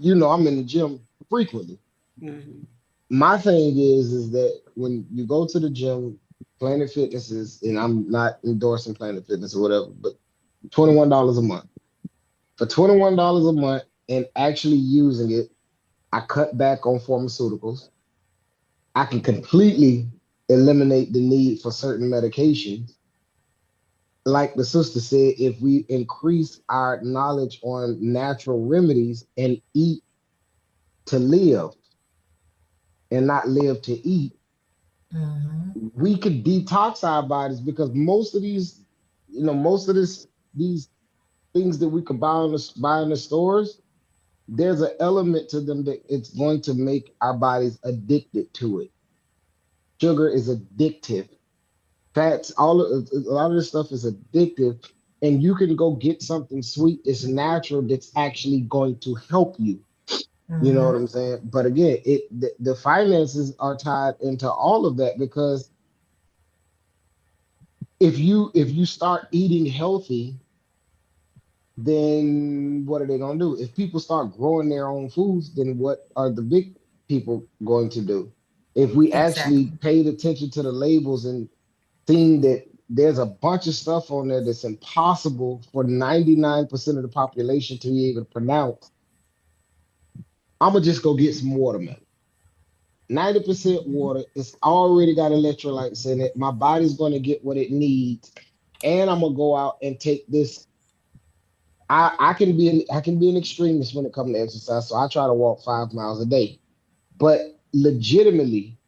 I'm in the gym frequently. Mm-hmm. My thing is that when you go to the gym, Planet Fitness is, and I'm not endorsing Planet Fitness or whatever, but $21 a month. For $21 a month and actually using it, I cut back on pharmaceuticals. I can completely eliminate the need for certain medications. Like the sister said, if we increase our knowledge on natural remedies and eat to live and not live to eat, we could detox our bodies because most of these, these things that we could buy in the stores, there's an element to them that it's going to make our bodies addicted to it. Sugar is addictive. Fats, a lot of this stuff is addictive, and you can go get something sweet that's natural that's actually going to help you. You know what I'm saying? But again, the finances are tied into all of that because if you start eating healthy, then what are they gonna do? If people start growing their own foods, then what are the big people going to do? If we actually Exactly. paid attention to the labels and seen that there's a bunch of stuff on there that's impossible for 99% of the population to be able to pronounce, I'm gonna just go get some watermelon. 90% water. It's already got electrolytes in it. My body's gonna get what it needs, and I'm gonna go out and take this. I can be an extremist when it comes to exercise, so I try to walk 5 miles a day. But legitimately,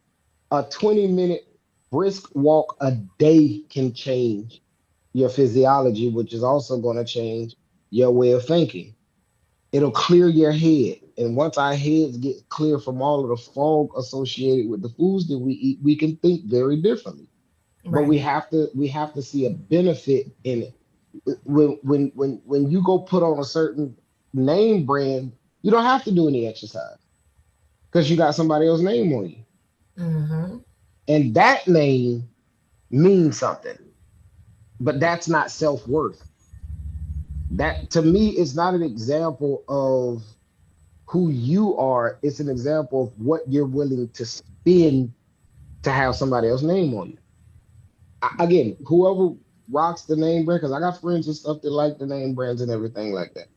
a 20-minute brisk walk a day can change your physiology, which is also going to change your way of thinking. It'll clear your head. And once our heads get clear from all of the fog associated with the foods that we eat, we can think very differently. But Right. we have to see a benefit in it. When you go put on a certain name brand, you don't have to do any exercise because you got somebody else's name on you. And that name means something, but that's not self-worth. That to me is not an example of who you are, it's an example of what you're willing to spend to have somebody else's name on you. Again, whoever rocks the name brand, because I got friends and stuff that like the name brands and everything like that.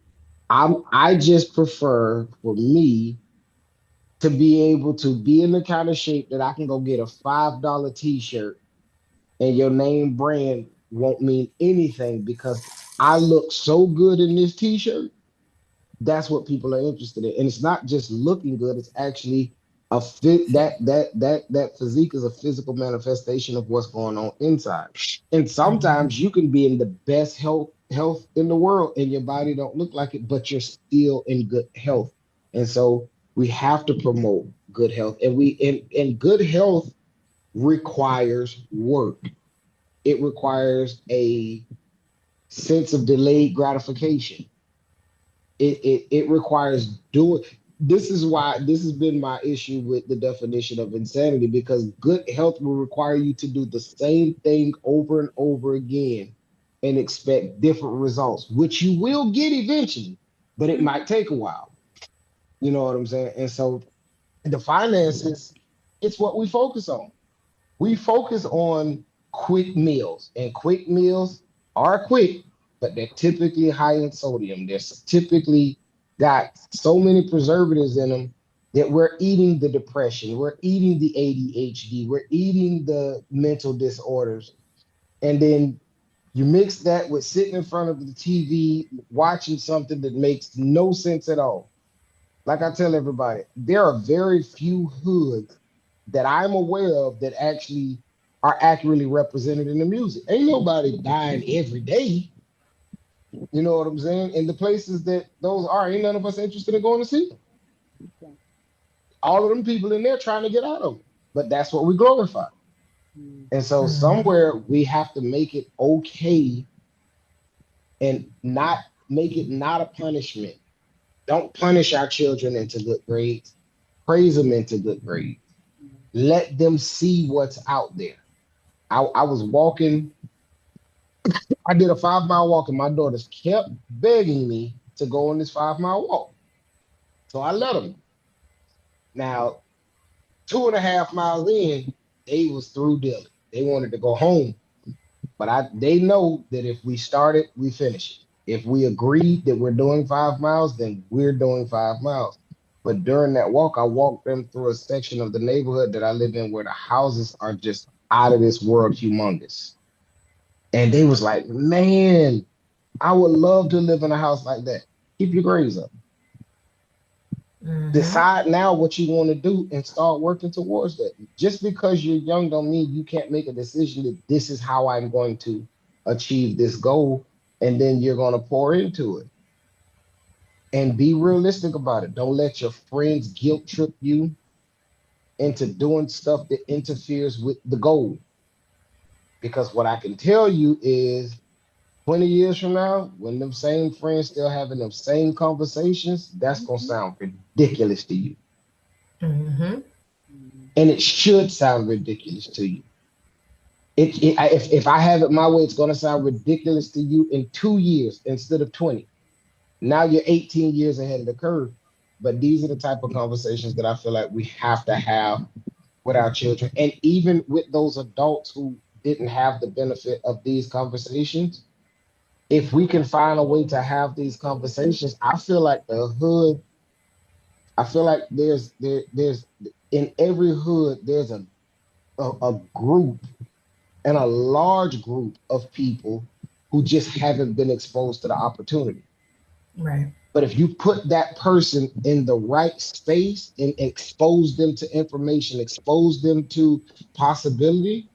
I just prefer for me to be able to be in the kind of shape that I can go get a $5 t-shirt and your name brand won't mean anything because I look so good in this t-shirt. That's what people are interested in. And it's not just looking good, it's actually a fit that physique is a physical manifestation of what's going on inside. And Mhm. sometimes you can be in the best health in the world and your body don't look like it, but you're still in good health. And so we have to promote good health. And good health requires work. It requires a sense of delayed gratification. It requires doing. This is why this has been my issue with the definition of insanity, because good health will require you to do the same thing over and over again and expect different results, which you will get eventually, but it might take a while. You know what I'm saying? And so the finances, it's what we focus on. We focus on quick meals, and quick meals are quick, but they're typically high in sodium. They're typically got so many preservatives in them that we're eating the depression, we're eating the ADHD, we're eating the mental disorders. And then you mix that with sitting in front of the TV, watching something that makes no sense at all. Like I tell everybody, there are very few hoods that I'm aware of that actually are accurately represented in the music. Ain't nobody dying every day. You know what I'm saying? And the places that those are, ain't none of us interested in going to see. Okay. All of them people in there trying to get out of it. But that's what we glorify. And so Mhm. somewhere we have to make it okay and not make it not a punishment. Don't punish our children into good grades. Praise them into good grades. Let them see what's out there. I was walking, I did a 5 mile walk, and my daughters kept begging me to go on this 5 mile walk. So I let them. Now, 2.5 miles in, they was through dealing. They wanted to go home. But they know that if we start it, we finish it. If we agreed that we're doing 5 miles, then we're doing 5 miles. But during that walk, I walked them through a section of the neighborhood that I live in where the houses are just out of this world humongous. And they was like, man, I would love to live in a house like that. Keep your grades up. Mhm. Decide now what you want to do and start working towards that. Just because you're young don't mean you can't make a decision that this is how I'm going to achieve this goal, and then you're going to pour into it. And be realistic about it. Don't let your friends guilt trip you into doing stuff that interferes with the goal. Because what I can tell you is 20 years from now, when them same friends still having them same conversations, that's gonna sound ridiculous to you. Mhm. And it should sound ridiculous to you. If I have it my way, it's gonna sound ridiculous to you in 2 years instead of 20. Now you're 18 years ahead of the curve. But these are the type of conversations that I feel like we have to have with our children. And even with those adults who didn't have the benefit of these conversations, if we can find a way to have these conversations, I feel like the hood, I feel like there's in every hood, there's a group and a large group of people who just haven't been exposed to the opportunity. Right. But if you put that person in the right space and expose them to information, expose them to possibility,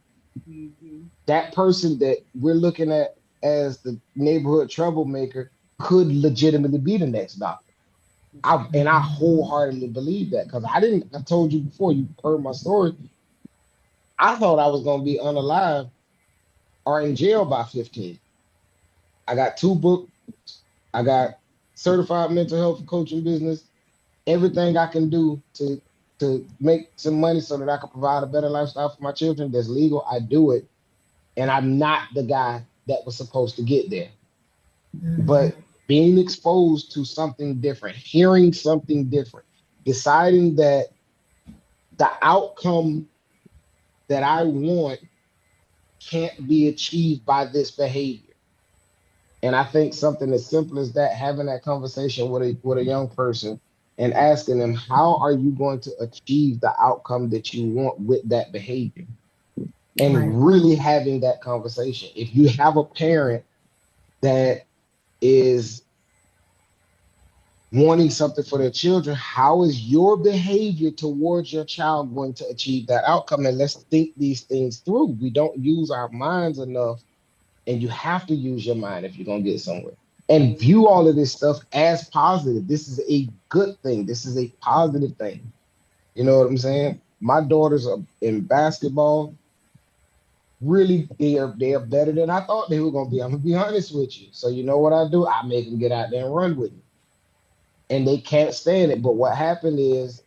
Mhm. that person that we're looking at as the neighborhood troublemaker could legitimately be the next doctor. I Mhm. wholeheartedly believe that because I told you before, you heard my story. I thought I was going to be unalive or in jail by 15. I got two books. I got certified mental health coaching business. Everything I can do to make some money so that I can provide a better lifestyle for my children that's legal, I do it. And I'm not the guy that was supposed to get there. But Mhm. being exposed to something different, hearing something different, deciding that the outcome that I want can't be achieved by this behavior. And I think something as simple as that, having that conversation with a young person and asking them, how are you going to achieve the outcome that you want with that behavior? Right. And really having that conversation. If you have a parent that is wanting something for their children, how is your behavior towards your child going to achieve that outcome? And let's think these things through. We don't use our minds enough, and you have to use your mind if you're going to get somewhere. And view all of this stuff as positive. This is a good thing. This is a positive thing. You know what I'm saying? My daughters are in basketball. Really, they are better than I thought they were going to be. I'm gonna be honest with you. So you know what I do? I make them get out there and run with me, and they can't stand it. But what happened is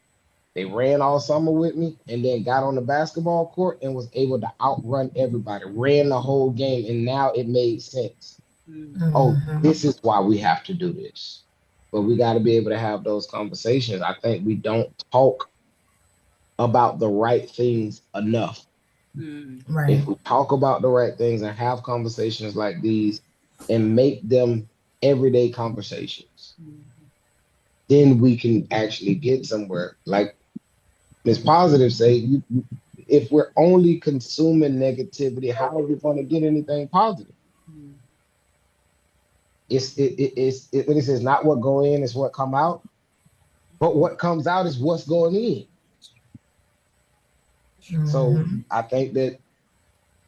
they ran all summer with me and then got on the basketball court and was able to outrun everybody, ran the whole game, and now it made sense. Oh, Mhm. this is why we have to do this. But we got to be able to have those conversations. I think we don't talk about the right things enough. Mm. Right. If we talk about the right things and have conversations like these and make them everyday conversations, then we can actually get somewhere. Like Miss Positive say, if we're only consuming negativity, how are we going to get anything positive? Mm. What it says, not what go in is what come out, but what comes out is what's going in. So Mhm. I think that,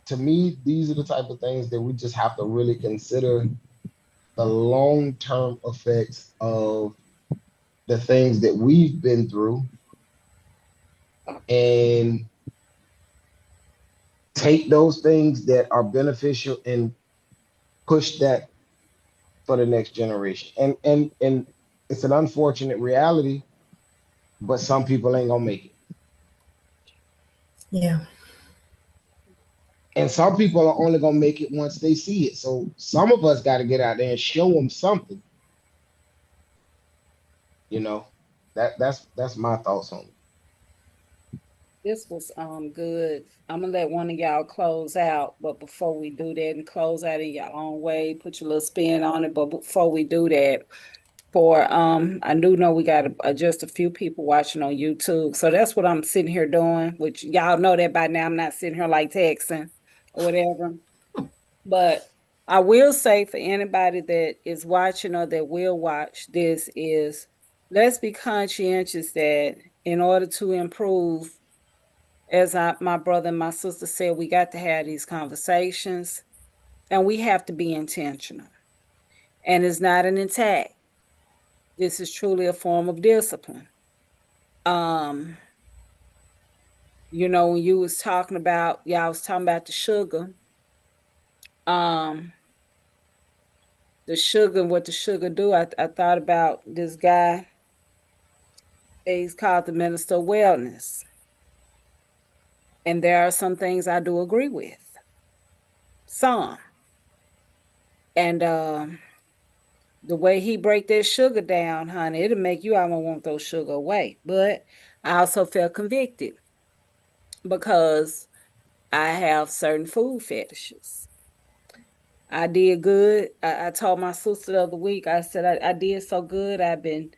to me, these are the type of things that we just have to really consider the long-term effects of the things that we've been through, and take those things that are beneficial and push that for the next generation. And it's an unfortunate reality, but some people ain't gonna make it. Yeah. And some people are only gonna make it once they see it. So some of us got to get out there and show them something. You know, that's my thoughts on it. This was good. I'm gonna let one of y'all close out, but before we do that and close out in your own way, put your little spin on it. But before we do that, I do know we got just a few people watching on YouTube, so that's what I'm sitting here doing. Which y'all know that by now. I'm not sitting here like texting or whatever. But I will say for anybody that is watching or that will watch this is, let's be conscientious that in order to improve, as my brother and my sister said, we got to have these conversations and we have to be intentional. And it's not an attack. This is truly a form of discipline. Um, when you was talking about, y'all was talking about um, the sugar and what the sugar do. I thought about this guy. He's called the Minister of Wellness. And there are some things I do agree with. Some. And the way he break that sugar down, honey, it'll make you almost want those sugar away. But I also felt convicted because I have certain food fetishes. I did good. I told my sister the other week, I said I did so good. I've been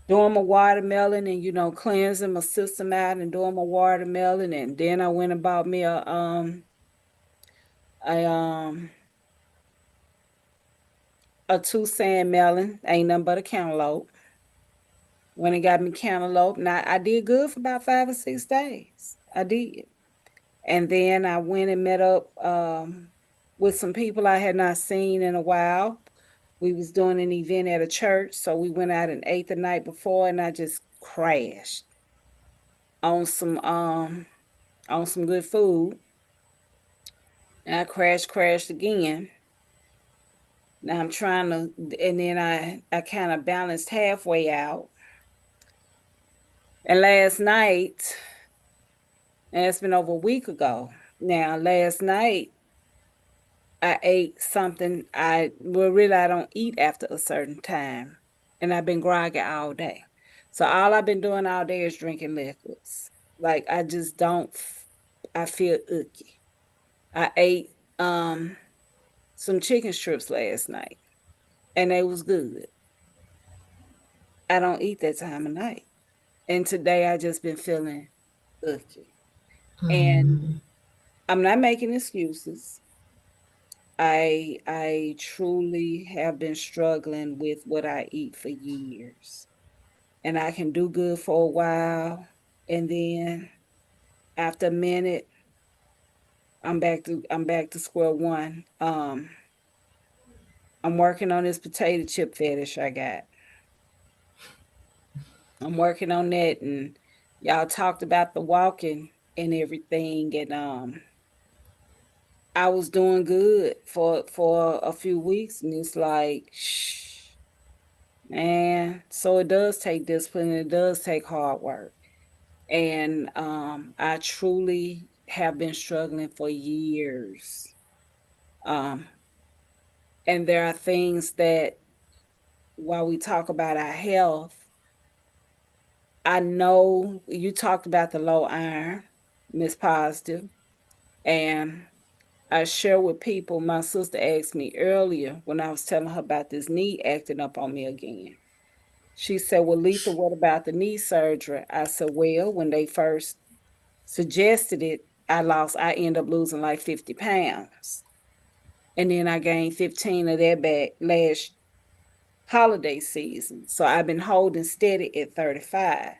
doing my watermelon and cleansing my system out and doing my watermelon, and then I went and bought me a a Tucson melon, ain't nothing but a cantaloupe. When it got me cantaloupe, now I did good for about 5 or 6 days. I did. And then I went and met up with some people I had not seen in a while. We was doing an event at a church, so we went out and ate the night before, and I just crashed on some good food. And I crashed again. Now I'm trying to, and then I kind of balanced halfway out. And last night, and it's been over a week ago. Now, last night, I ate something I don't eat after a certain time. And I've been groggy all day. So all I've been doing all day is drinking liquids. Like I just don't I feel icky. I ate some chicken strips last night and they was good. I don't eat that time of night. And today I just been feeling icky. And Mhm. I'm not making excuses. I truly have been struggling with what I eat for years. And I can do good for a while and then after a minute I'm back to square one. I'm working on this potato chip fetish I got. I'm working on that and y'all talked about the walking and everything and I was doing good for a few weeks and it's like shh. And so it does take discipline, it does take hard work. And I truly have been struggling for years. Um, and there are things that while we talk about our health, I know you talked about the low iron, Miss Positive, and I share with people. My sister asked me earlier when I was telling her about this knee acting up on me again. She said, well, Letha, what about the knee surgery? I said, well, when they first suggested it, I ended up losing like 50 pounds. And then I gained 15 of that back last holiday season. So I've been holding steady at 35.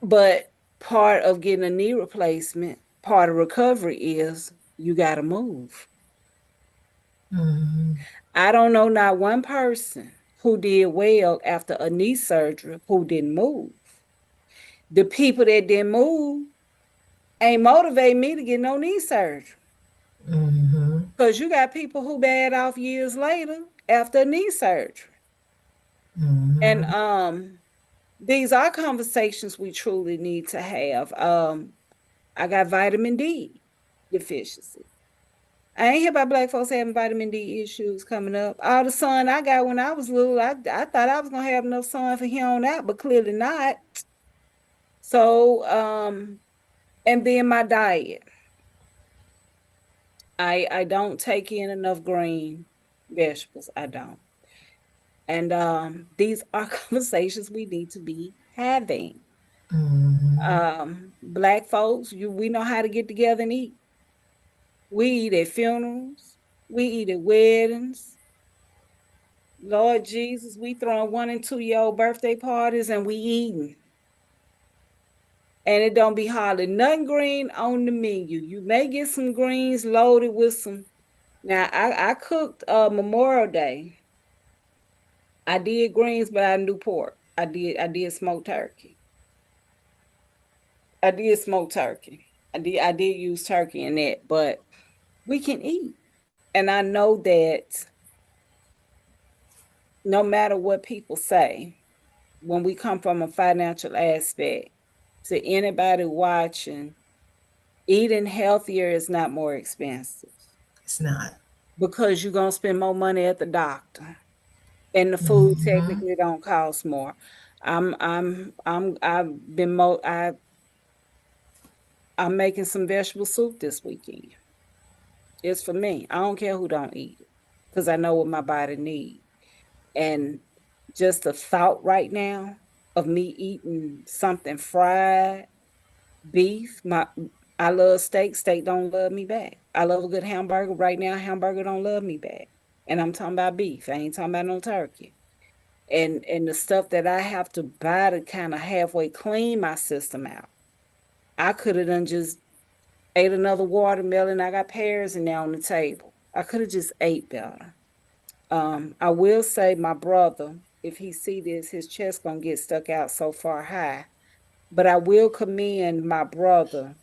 But part of getting a knee replacement, part of recovery is you got to move. Mhm. I don't know not one person who did well after a knee surgery who didn't move. The people that didn't move ain't motivate me to get no knee surgery. Mhm. Because you got people who bad off years later after knee surgery. And Mhm. these are conversations we truly need to have. I got vitamin D deficiency. I ain't hear about black folks having vitamin D issues coming up. All the sun I got when I was little, I thought I was gonna have enough sun for here on out, but clearly not. So, and then my diet. I don't take in enough green vegetables. I don't. And these are conversations we need to be having. Mhm. Black folks, we know how to get together and eat. We eat at funerals, we eat at weddings. Lord Jesus, we throwing 1 and 2 year old birthday parties and we eating. And it don't be hardly nothing green on the menu. You may get some greens loaded with some. Now I cooked Memorial Day. I did greens, but I didn't do pork. I did smoked turkey. I did smoke turkey. I did use turkey in that, but we can eat. And I know that no matter what people say, when we come from a financial aspect, to anybody watching, eating healthier is not more expensive It's not. because you're gonna spend more money at the doctor. And the food Mhm. technically don't cost more. I've been mo I'm making some vegetable soup this weekend. It's for me. I don't care who don't eat it because I know what my body needs. And just the thought right now of me eating something fried, beef, I love steak. Steak don't love me back. I love a good hamburger. Right now, hamburger don't love me back. And I'm talking about beef. I ain't talking about no turkey. And the stuff that I have to buy to kind of halfway clean my system out. I could have done just ate another watermelon. I got pears in there on the table. I could have just ate better. I will say my brother, if he see this, his chest gonna get stuck out so far high. But I will commend my brother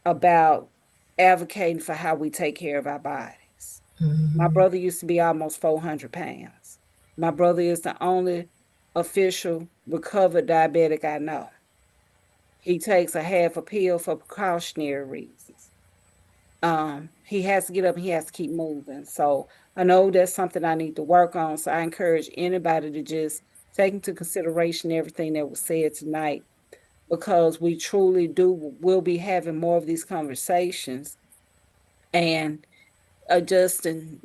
about advocating for how we take care of our bodies. My Mhm. brother used to be almost 400 pounds. My brother is the only official recovered diabetic I know. he takes a half a pill for precautionary reasons. He has to get up and he has to keep moving. So I know that's something I need to work on. So I encourage anybody to just take into consideration everything that was said tonight, because we truly will be having more of these conversations and adjusting,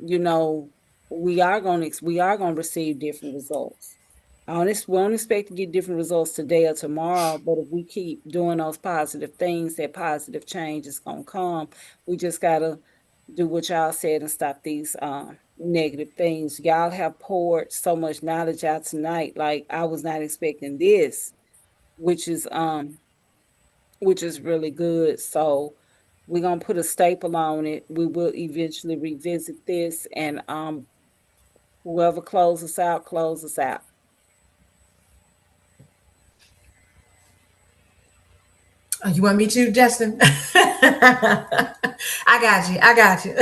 we are going to receive different results. We don't expect to get different results today or tomorrow, but if we keep doing those positive things, that positive change is going to come. We just got to do what y'all said and stop these negative things. Y'all have poured so much knowledge out tonight. Like, I was not expecting this, which is really good. So we're gonna put a staple on it. We will eventually revisit this, and whoever closes out, closes out. Oh, you want me to, Justin? I got you.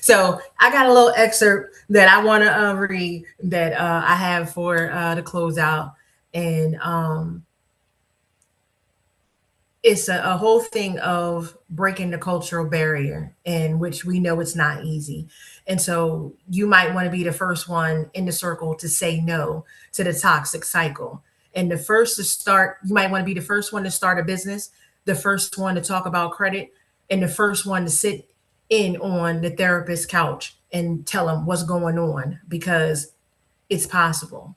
So I got a little excerpt that I want to read that I have for the closeout, and it's a whole thing of breaking the cultural barrier, in which we know it's not easy. And so you might want to be the first one in the circle to say no to the toxic cycle. And the first to start, you might want to be the first one to start a business, the first one to talk about credit, and the first one to sit in on the therapist's couch and tell them what's going on, because it's possible.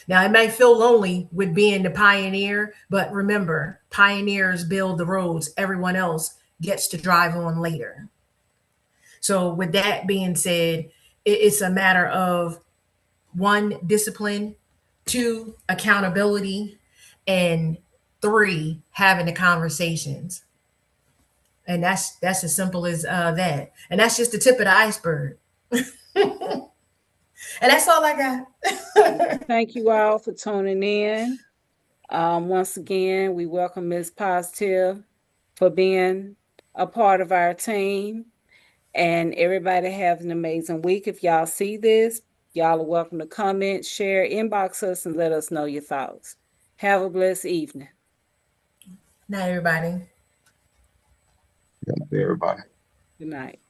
Now, it may feel lonely with being the pioneer, but remember, pioneers build the roads everyone else gets to drive on later. So, with that being said, it's a matter of one, discipline, two, accountability, and three, having the conversations. And that's as simple as that. And that's just the tip of the iceberg. And that's all I got. Thank you all for tuning in. Once again, we welcome Ms. Positive for being a part of our team. And everybody have an amazing week. If y'all see this, y'all are welcome to comment, share, inbox us, and let us know your thoughts. Have a blessed evening. Night, everybody. Everybody. Good night.